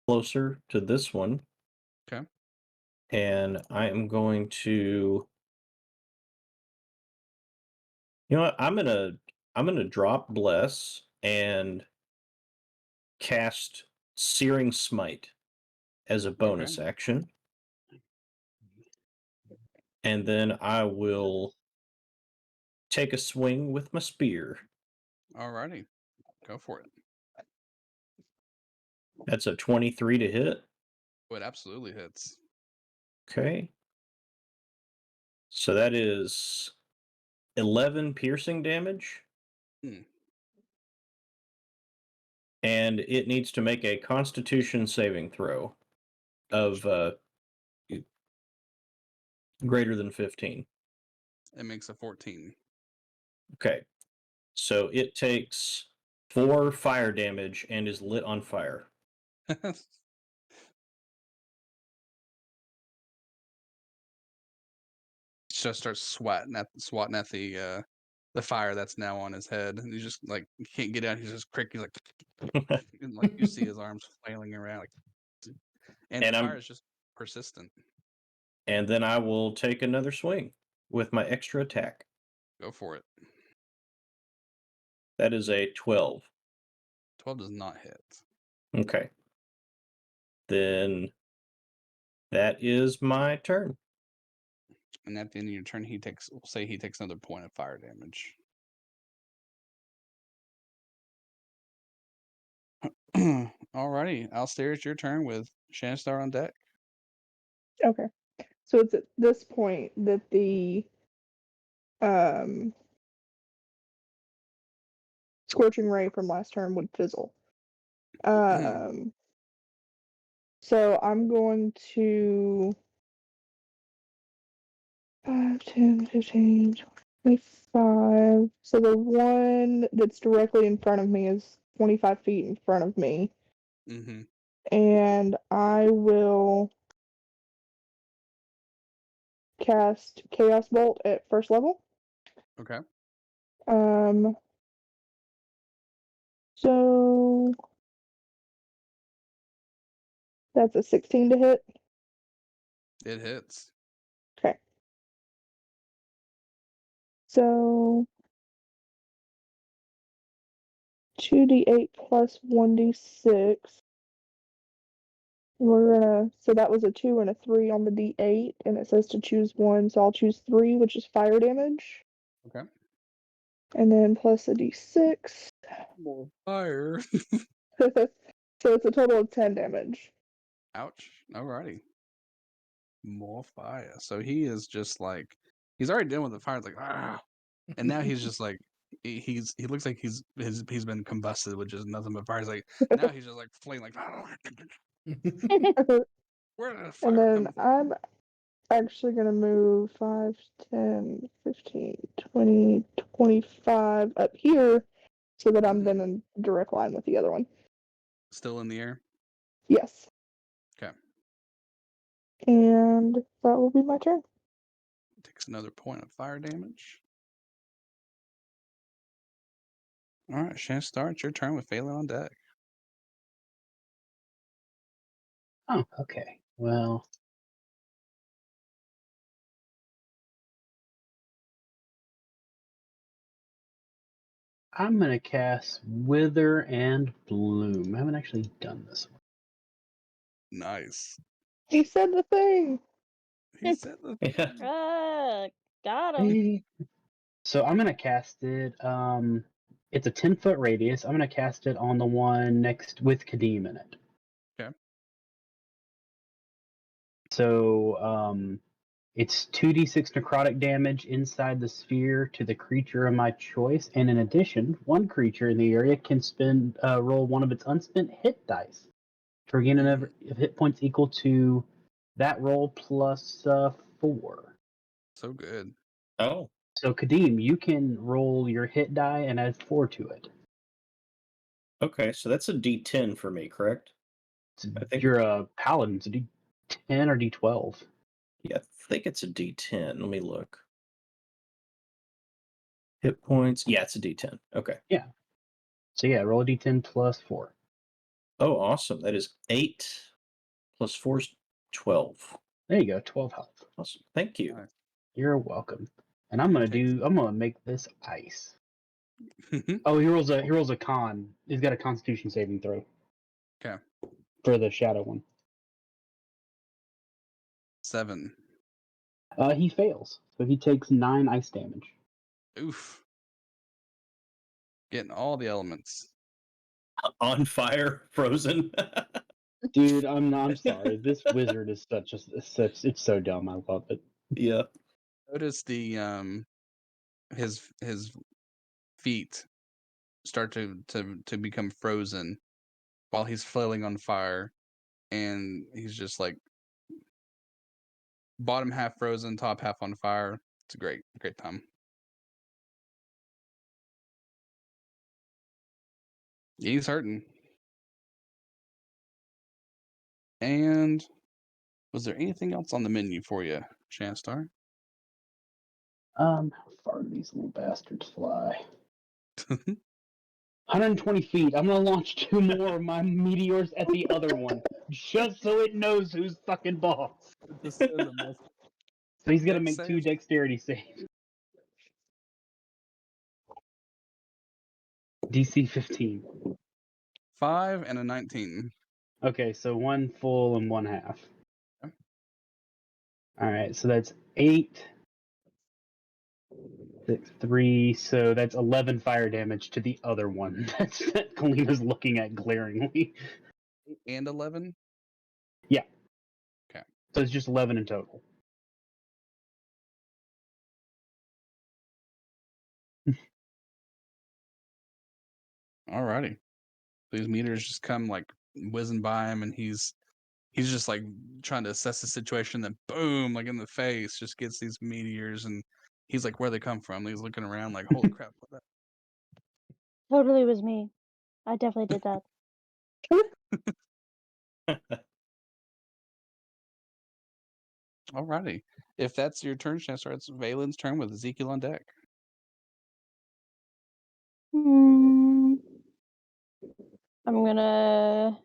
closer to this one. Okay. And I am going to, you know what? I'm gonna drop bless and cast Searing Smite as a bonus action. And then I will take a swing with my spear. Alrighty, go for it. That's a 23 to hit. Oh, it absolutely hits. Okay. So that is 11 piercing damage. Hmm. And it needs to make a Constitution saving throw of greater than 15. It makes a 14. Okay. So it takes 4 fire damage and is lit on fire. Just starts swatting at the fire that's now on his head, and he just like he can't get out. He's just he's like, and like you see his arms flailing around, like, and the fire is just persistent. And then I will take another swing with my extra attack. Go for it. That is a 12. 12 does not hit. Okay. Then that is my turn. And at the end of your turn, we'll say he takes another point of fire damage. Alrighty, Alstair, it's your turn with Shanstar on deck. Okay. So it's at this point that the scorching ray from last turn would fizzle. So I'm going to 5, 10, 15, 25. So the one that's directly in front of me is 25 feet in front of me. Mm-hmm. And I will cast Chaos Bolt at first level. Okay. So that's a 16 to hit. It hits. Okay. So 2d8 plus 1d6. So that was a 2 and a 3 on the d8, and it says to choose one, so I'll choose 3, which is fire damage. Okay. And then plus a d6. More fire. So it's a total of 10 damage. Ouch. Alrighty. More fire. So he is just like he's already done with the fire. It's like and now he's just like he looks like he's been combusted with just nothing but fire. He's like now he's just like flaming like where did the fire And then come from? I'm actually going to move 5, 10, 15, 20, 25 up here so that I'm then in direct line with the other one. Still in the air? Yes. Okay. And that will be my turn. Takes another point of fire damage. Alright, Shanstar, it's your turn with Phelan on deck. Oh, okay. Well, I'm gonna cast Wither and Bloom. I haven't actually done this one. Nice. He said the thing. He said the Yeah. Got him. So I'm gonna cast it. It's a 10-foot radius. I'm gonna cast it on the one next with Kadeem in it. Okay. So it's 2d6 necrotic damage inside the sphere to the creature of my choice, and in addition, one creature in the area can roll one of its unspent hit dice to regain another hit points equal to that roll plus 4. so good. Oh, So Kadeem, you can roll your hit die and add 4 to it. okay. So that's a D10 for me, correct? I think. You're a paladin, so D10 or D12. Yeah, I think it's a D10. Let me look. Hit points. Yeah, it's a D10. Okay. So yeah, roll a D10 plus 4. Oh, awesome. That is 8 plus 4 is 12. There you go, 12 health. Awesome. Thank you. Nice. You're welcome. And I'm gonna make this ice. Oh, he rolls a con. He's got a Constitution saving throw. Okay. For the shadow one. 7. He fails, so he takes 9 ice damage. Oof. Getting all the elements. On fire, frozen. Dude, I'm sorry. This wizard is it's so dumb. I love it. Yeah. Notice the his feet start to become frozen while he's flailing on fire, and he's just like bottom half frozen, top half on fire. It's a great time. He's hurting. And was there anything else on the menu for you, Shanstar? How far do these little bastards fly? 120 feet. I'm gonna launch 2 more of my meteors at the other one, just so it knows who's fucking boss. So he's gonna Dex make 2 saves? dexterity saves. DC 15. 5 and a 19. Okay, so 1 full and 1 half. Okay. Alright, so that's 8, 6, 3, so that's 11 fire damage to the other one that Kalena's looking at glaringly. And 11? So it's just 11 in total. Alrighty. These meters just come like whizzing by him, and he's just like trying to assess the situation. Then boom, like in the face, just gets these meteors, and he's like, "Where they come from?" He's looking around like, "Holy crap!" What Totally was me. I definitely did that. Alrighty. If that's your turn, Chancellor, it's Valen's turn with Ezekiel on deck. Hmm. I'm gonna.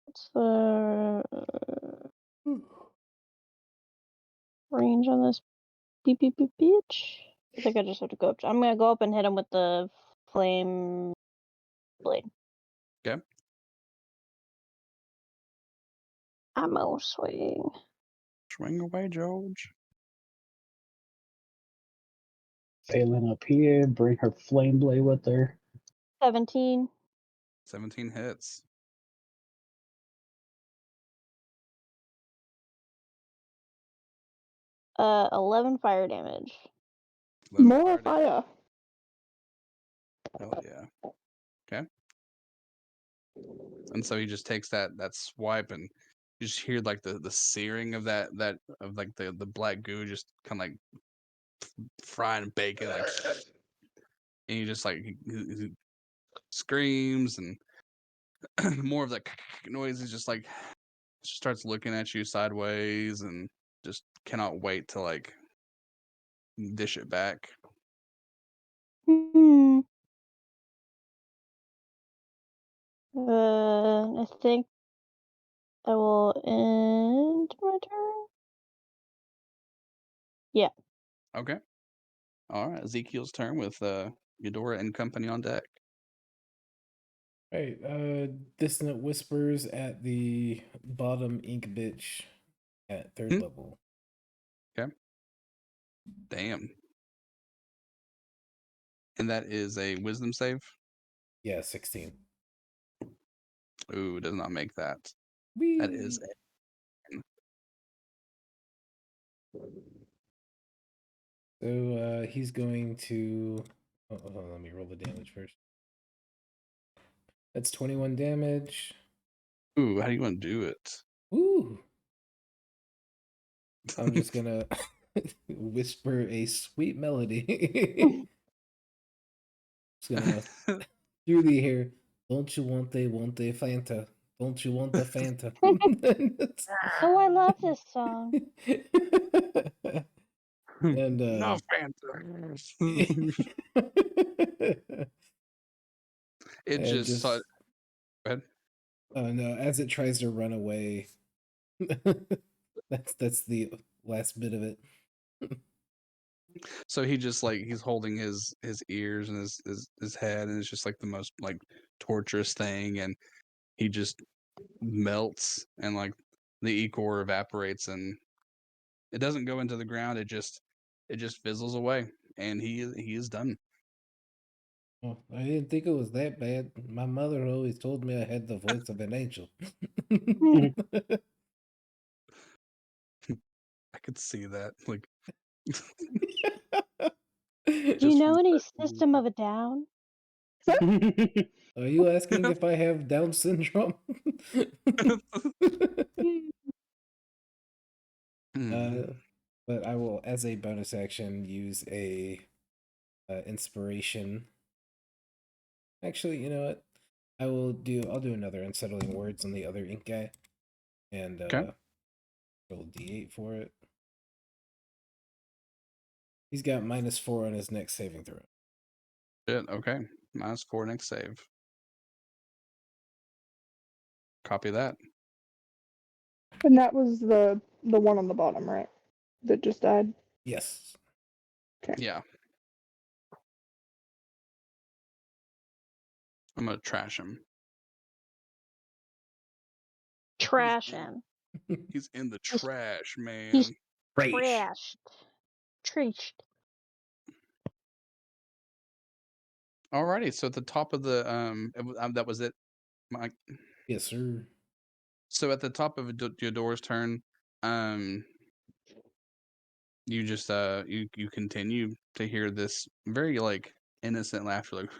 What's the range on this beep bitch? I think I just have to go up. I'm gonna go up and hit him with the flame blade. Okay. Ammo swing. Swing away, George. Phelan up here, bring her flame blade with her. 17. 17 hits. 11 fire damage. 11 More fire damage. fire. Hell yeah. Okay. And so he just takes that swipe, and you just hear like the searing of that of like the black goo just kind of like fried and bacon, like, and he just like he screams, and more of that noise. He's just like starts looking at you sideways, and just cannot wait to like dish it back. Hmm. I think I will end my turn. Yeah. Okay. All right. Ezekiel's turn with Eudora and company on deck. Right. Dissonant whispers at the bottom ink bitch at 3rd Hmm. level. Damn. And that is a wisdom save. Yeah, 16. Ooh, does not make that. Whee! That is So he's going to. Oh, hold on, let me roll the damage first. That's 21 damage. Ooh, how do you want to do it? Ooh. I'm just gonna whisper a sweet melody. Just gonna through the air. Don't you want they Fanta? Don't you want the Fanta? Oh, I love this song. And No Fanta. It and just just go ahead. no, as it tries to run away. that's the last bit of it. So he just like he's holding his ears and his head, and it's just like the most like torturous thing, and he just melts, and like the ichor evaporates, and it doesn't go into the ground. It just fizzles away, and he is done. Oh, I didn't think it was that bad. My mother always told me I had the voice of an angel. I could see that. Like, Do you just from know any the System of a Down? Are you asking if I have Down syndrome? But I will, as a bonus action, use a inspiration. Actually, you know what? I'll do another unsettling words on the other ink guy, and Okay. roll D8 for it. He's got -4 on his next saving throw. Shit, okay. -4 next save. Copy that. And that was the one on the bottom, right? That just died. Yes. Yeah. I'm gonna trash him. Trash him. He's in the He's- trash, man. He's Rage. trashed. Treached. Alrighty, so at the top of the that was it, Mike. Yes, sir. So at the top of Eudor's turn, you just you continue to hear this very like innocent laughter, like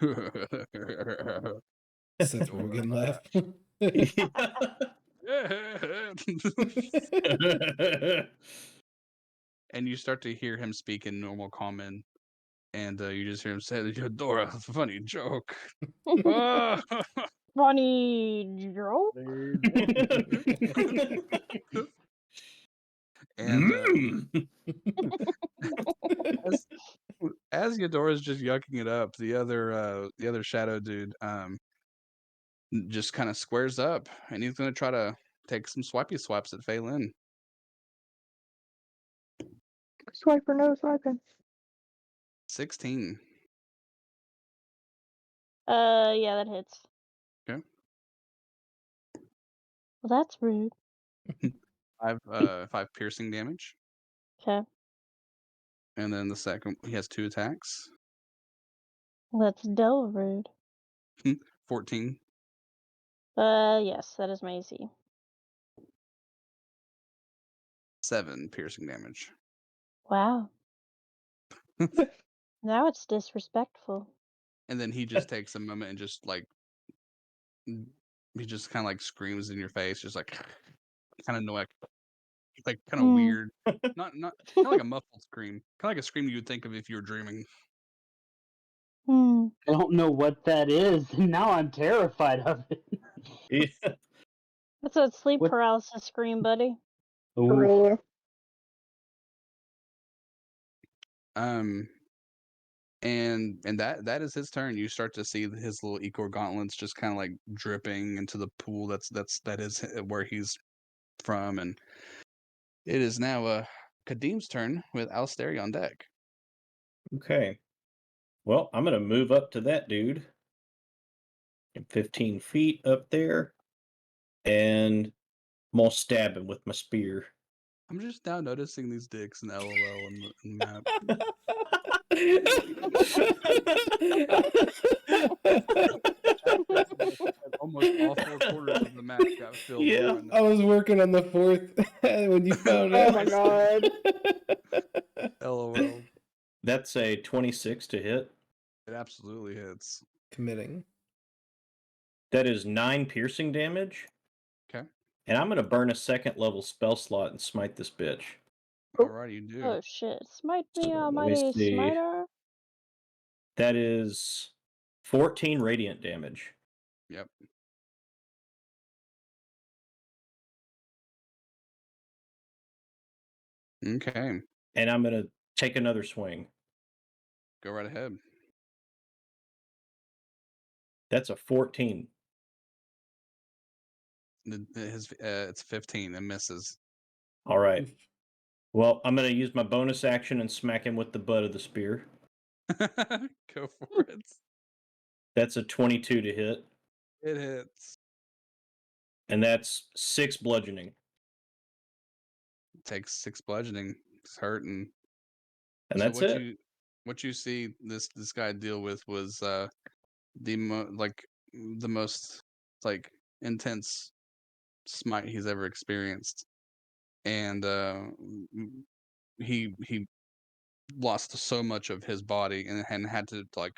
Seth Rogen laugh. and you start to hear him speak in normal common, and you just hear him say, "Eudora, funny joke." Ah! Funny joke. And Mm. as Eudora's just yucking it up, the other shadow dude just kind of squares up, and he's gonna try to take some swipey swipes at Phelan. Swipe or no swiping. 16. Yeah, that hits. Okay. Well, that's rude. 5 piercing damage, Okay. and then the second he has 2 attacks. Well, that's dull rude. 14. Yes, that is my AC. 7 piercing damage. Wow. Now it's disrespectful. And then he just takes a moment and just like he just kind of like screams in your face, just like kind of like kind of Mm. weird, not kind of like a muffled scream, kind of like a scream you would think of if you were dreaming. Hmm. I don't know what that is, and now I'm terrified of it. Yeah. That's a sleep What- paralysis scream, buddy. Ooh. Gorilla. And that is his turn. You start to see his little ichor gauntlets just kind of like dripping into the pool. That is where he's from, and it is now Kadim's turn with Alsteri on deck. Okay. Well, I'm gonna move up to that dude. I'm 15 feet up there, and I'm gonna stab him with my spear. I'm just now noticing these dicks in LOL in the map. Almost all 4 quarters of the map got filled Yeah. behind I that. was working on the 4th when you found Oh out. my god. LOL. That's a 26 to hit. It absolutely hits. Committing. That is 9 piercing damage. Okay. And I'm gonna burn a 2nd level spell slot and smite this bitch. Alright, you do. Oh shit! Smite me, So, let me almighty see. smiter. That is 14 radiant damage. Yep. Okay. And I'm gonna take another swing. Go right ahead. That's a 14. It's 15 and misses. All right. Well, I'm gonna use my bonus action and smack him with the butt of the spear. Go for it. That's a 22 to hit, It hits. and that's 6 bludgeoning. Takes 6 bludgeoning. It's hurting. And So that's it. what you see this guy deal with was the most like intense smite he's ever experienced, and he lost so much of his body and had to like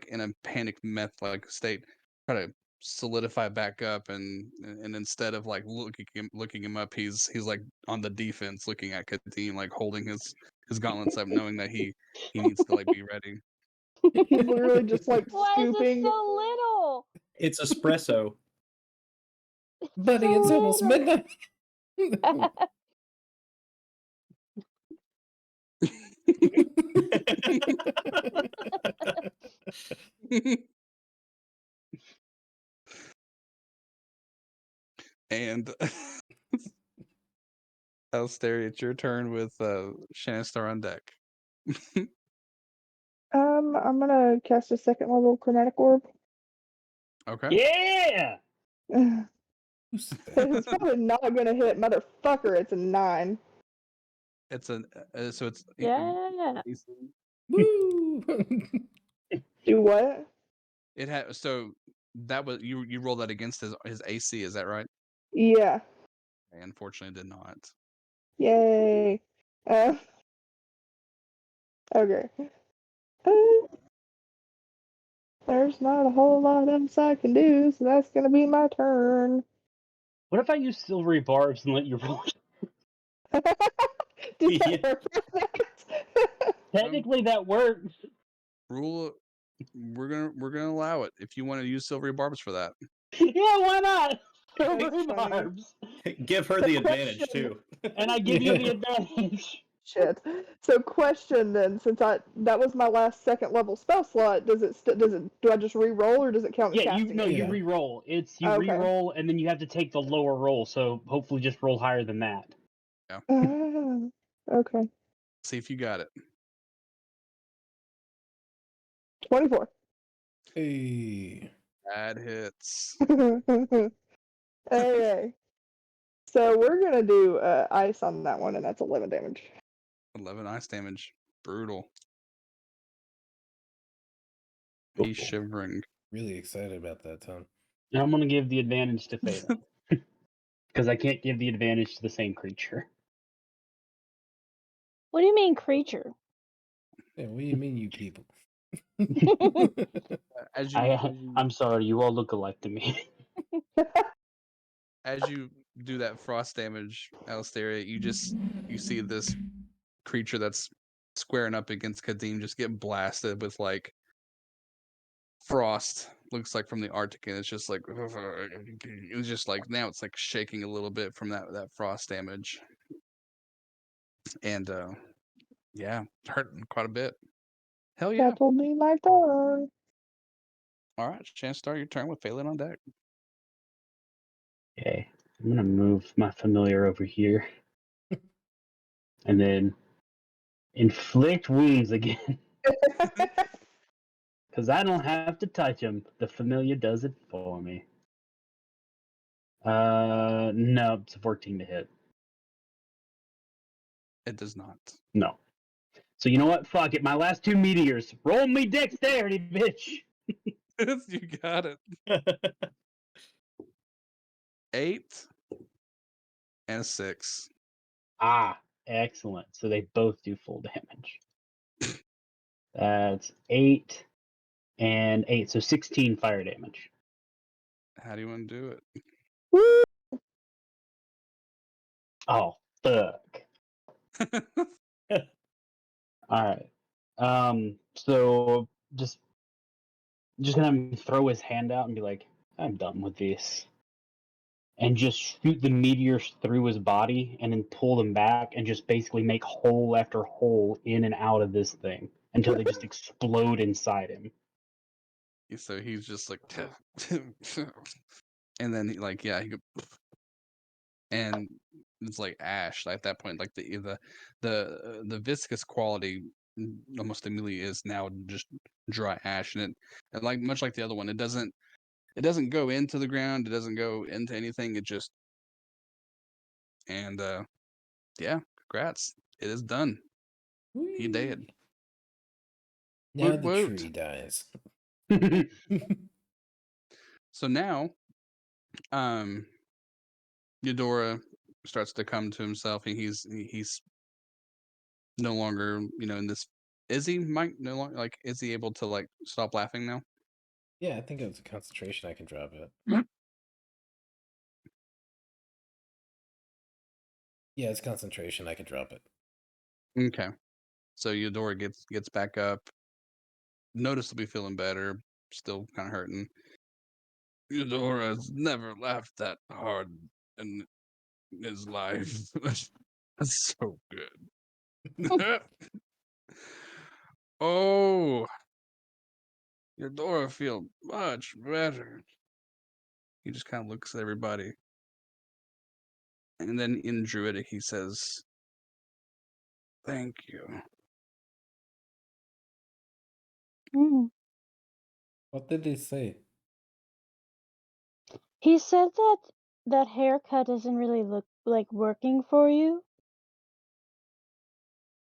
in a panic meth like state try to solidify back up, and instead of like looking him up, he's like on the defense looking at Kadeem, like holding his gauntlets up, knowing that he needs to like be ready. He's literally just like Why is it scooping. so little? It's espresso. Buddy, So it's almost little. midnight. And Elsteri, it's your turn with Shannistar on deck. I'm gonna cast a 2nd level chromatic orb. Okay. Yeah! Who's It's that? probably not gonna hit, motherfucker. It's a 9. It's an so it's Yeah. Woo! Do what? It had so that was you rolled that against his AC, is that right? Yeah. Okay, unfortunately, did not. Yay. Okay. There's not a whole lot else I can do, so that's gonna be my turn. What if I use silvery barbs and let you roll? Does Yeah. that work? Technically, that works. Rule we're gonna allow it if you want to use silvery barbs for that. Yeah, why not? Silvery funny. barbs. Give her the advantage too. And I give you the advantage. Shit. So question then, since that was my last 2nd level spell slot, do I just re-roll or does it count as Yeah, casting? you Yeah. re-roll. It's you Okay. re-roll and then you have to take the lower roll, so hopefully just roll higher than that. Okay. See if you got it. 24. Hey. Bad hits. Okay. So we're gonna do ice on that one, and that's 11 damage. 11 ice damage. Brutal. He's shivering. Really excited about that, Tom. And I'm gonna give the advantage to Phaedra. Because I can't give the advantage to the same creature. What do you mean, creature? Yeah, what do you mean, you people? As you I'm sorry, you all look alike to me. as you do that frost damage, Alistair, you see this creature that's squaring up against Kadeem just get blasted with like frost. Looks like from the Arctic, and it's just like it's just like now it's like shaking a little bit from that frost damage, and yeah, hurting quite a bit. Hell yeah! That will be my turn. All right, chance to start your turn with Phelan on deck. Okay, I'm gonna move my familiar over here. And then inflict wounds again. Because I don't have to touch him. The familiar does it for me. No, it's a 14 to hit. It does not. No. So you know what? Fuck it. My last 2 meteors. Roll me dexterity, bitch. You got it. 8 and a 6. Ah, excellent. So they both do full damage. That's 8 and 8. So 16 fire damage. How do you want to do it? Woo! Oh, fuck. Alright. So just gonna throw his hand out and be like, I'm done with this. And just shoot the meteors through his body and then pull them back and just basically make hole after hole in and out of this thing until they just explode inside him. So he's just like, and then like, yeah, he go, and it's like ash. At that point, like the viscous quality almost immediately is now just dry ash, and like much like the other one, it doesn't go into the ground, it doesn't go into anything, it just and yeah, congrats, it is done. He dead. Whee! Now Woot the woot. tree dies. So now, Eudora starts to come to himself, and he's no longer, in this. Is he Mike? No longer, like, is he able to like stop laughing now? Yeah, I think it was a concentration I can drop it. Yeah, it's concentration. I can drop it. Okay. So Eudora gets back up, noticeably feeling better, still kind of hurting. Eudora's never laughed that hard in his life. That's so good. Oh, Eudora feel much better. He just kind of looks at everybody. And then in Druidic, he says, "Thank you." Mm. What did they say? He said that haircut doesn't really look like working for you.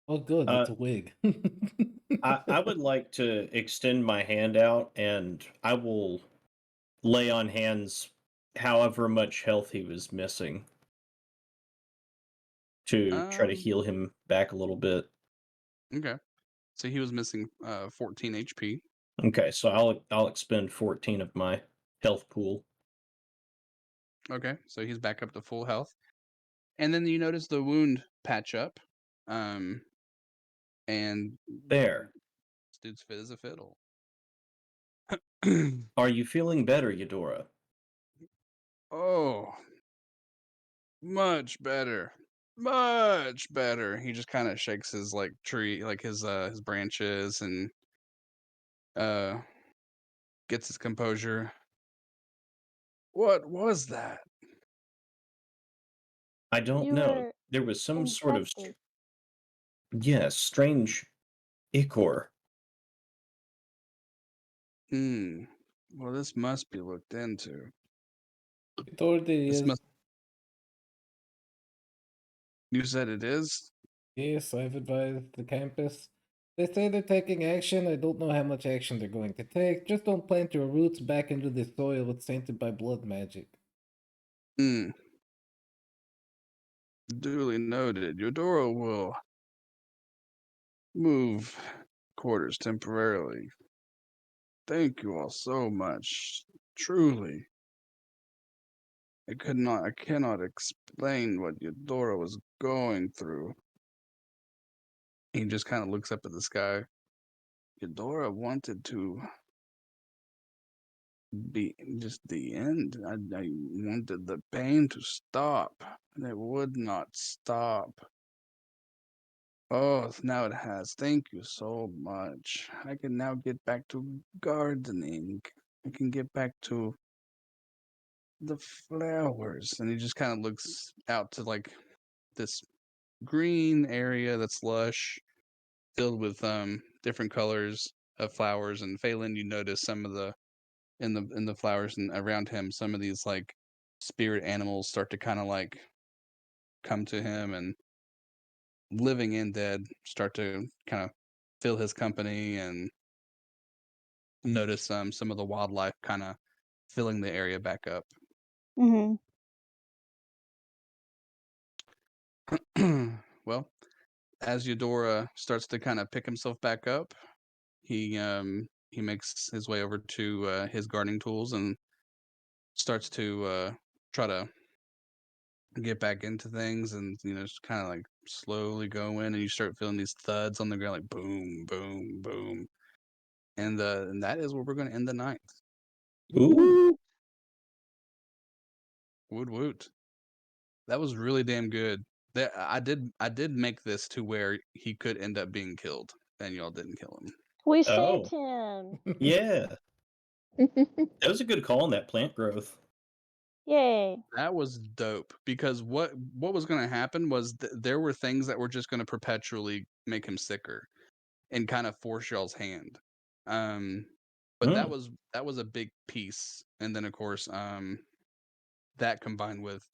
Oh, good. Uh, It's a wig. I would like to extend my hand out, and I will lay on hands however much health he was missing to try to Um, heal him back a little bit. okay. So he was missing 14 HP. Okay, so I'll expend 14 of my health pool. Okay, so he's back up to full health. And then you notice the wound patch up. And There. this dude's fit as a fiddle. Are you feeling better, Eudora? Oh, much better. Much better. He just kind of shakes his like tree, like his branches, and uh gets his composure. What was that? I don't You know. were There was some sort of infected. yes, strange ichor. Well, this must be looked into. Authority This is. must. You said it is? Yes, I've advised the campus. They say they're taking action. I don't know how much action they're going to take. Just don't plant your roots back into the soil it's tainted by blood magic. Hmm. Duly noted. Eudora will move quarters temporarily. Thank you all so much. Truly. I cannot explain what Eudora was going through. He just kind of looks up at the sky. Eudora wanted to be just the end. I wanted the pain to stop, and it would not stop. Oh, now it has. Thank you so much. I can now get back to gardening. I can get back to the flowers. And he just kind of looks out to like this green area that's lush, filled with different colors of flowers, and Phelan, you notice some of the in the flowers and around him, some of these like spirit animals start to kind of like come to him, and living and dead start to kind of fill his company, and notice some of the wildlife kind of filling the area back up. Mm-hmm. Well, as Eudora starts to kind of pick himself back up, he makes his way over to his gardening tools and starts to try to get back into things, and just kind of like slowly go in, and you start feeling these thuds on the ground, like boom, boom, boom, and that is where we're going to end the night. Ooh. Woot woot. That was really damn good. That I did make this to where he could end up being killed, and y'all didn't kill him. We Oh. saved him. Yeah. That was a good call on that plant growth. Yay. That was dope, because what was going to happen was there were things that were just going to perpetually make him sicker and kind of force y'all's hand. But that was a big piece, and then of course that combined with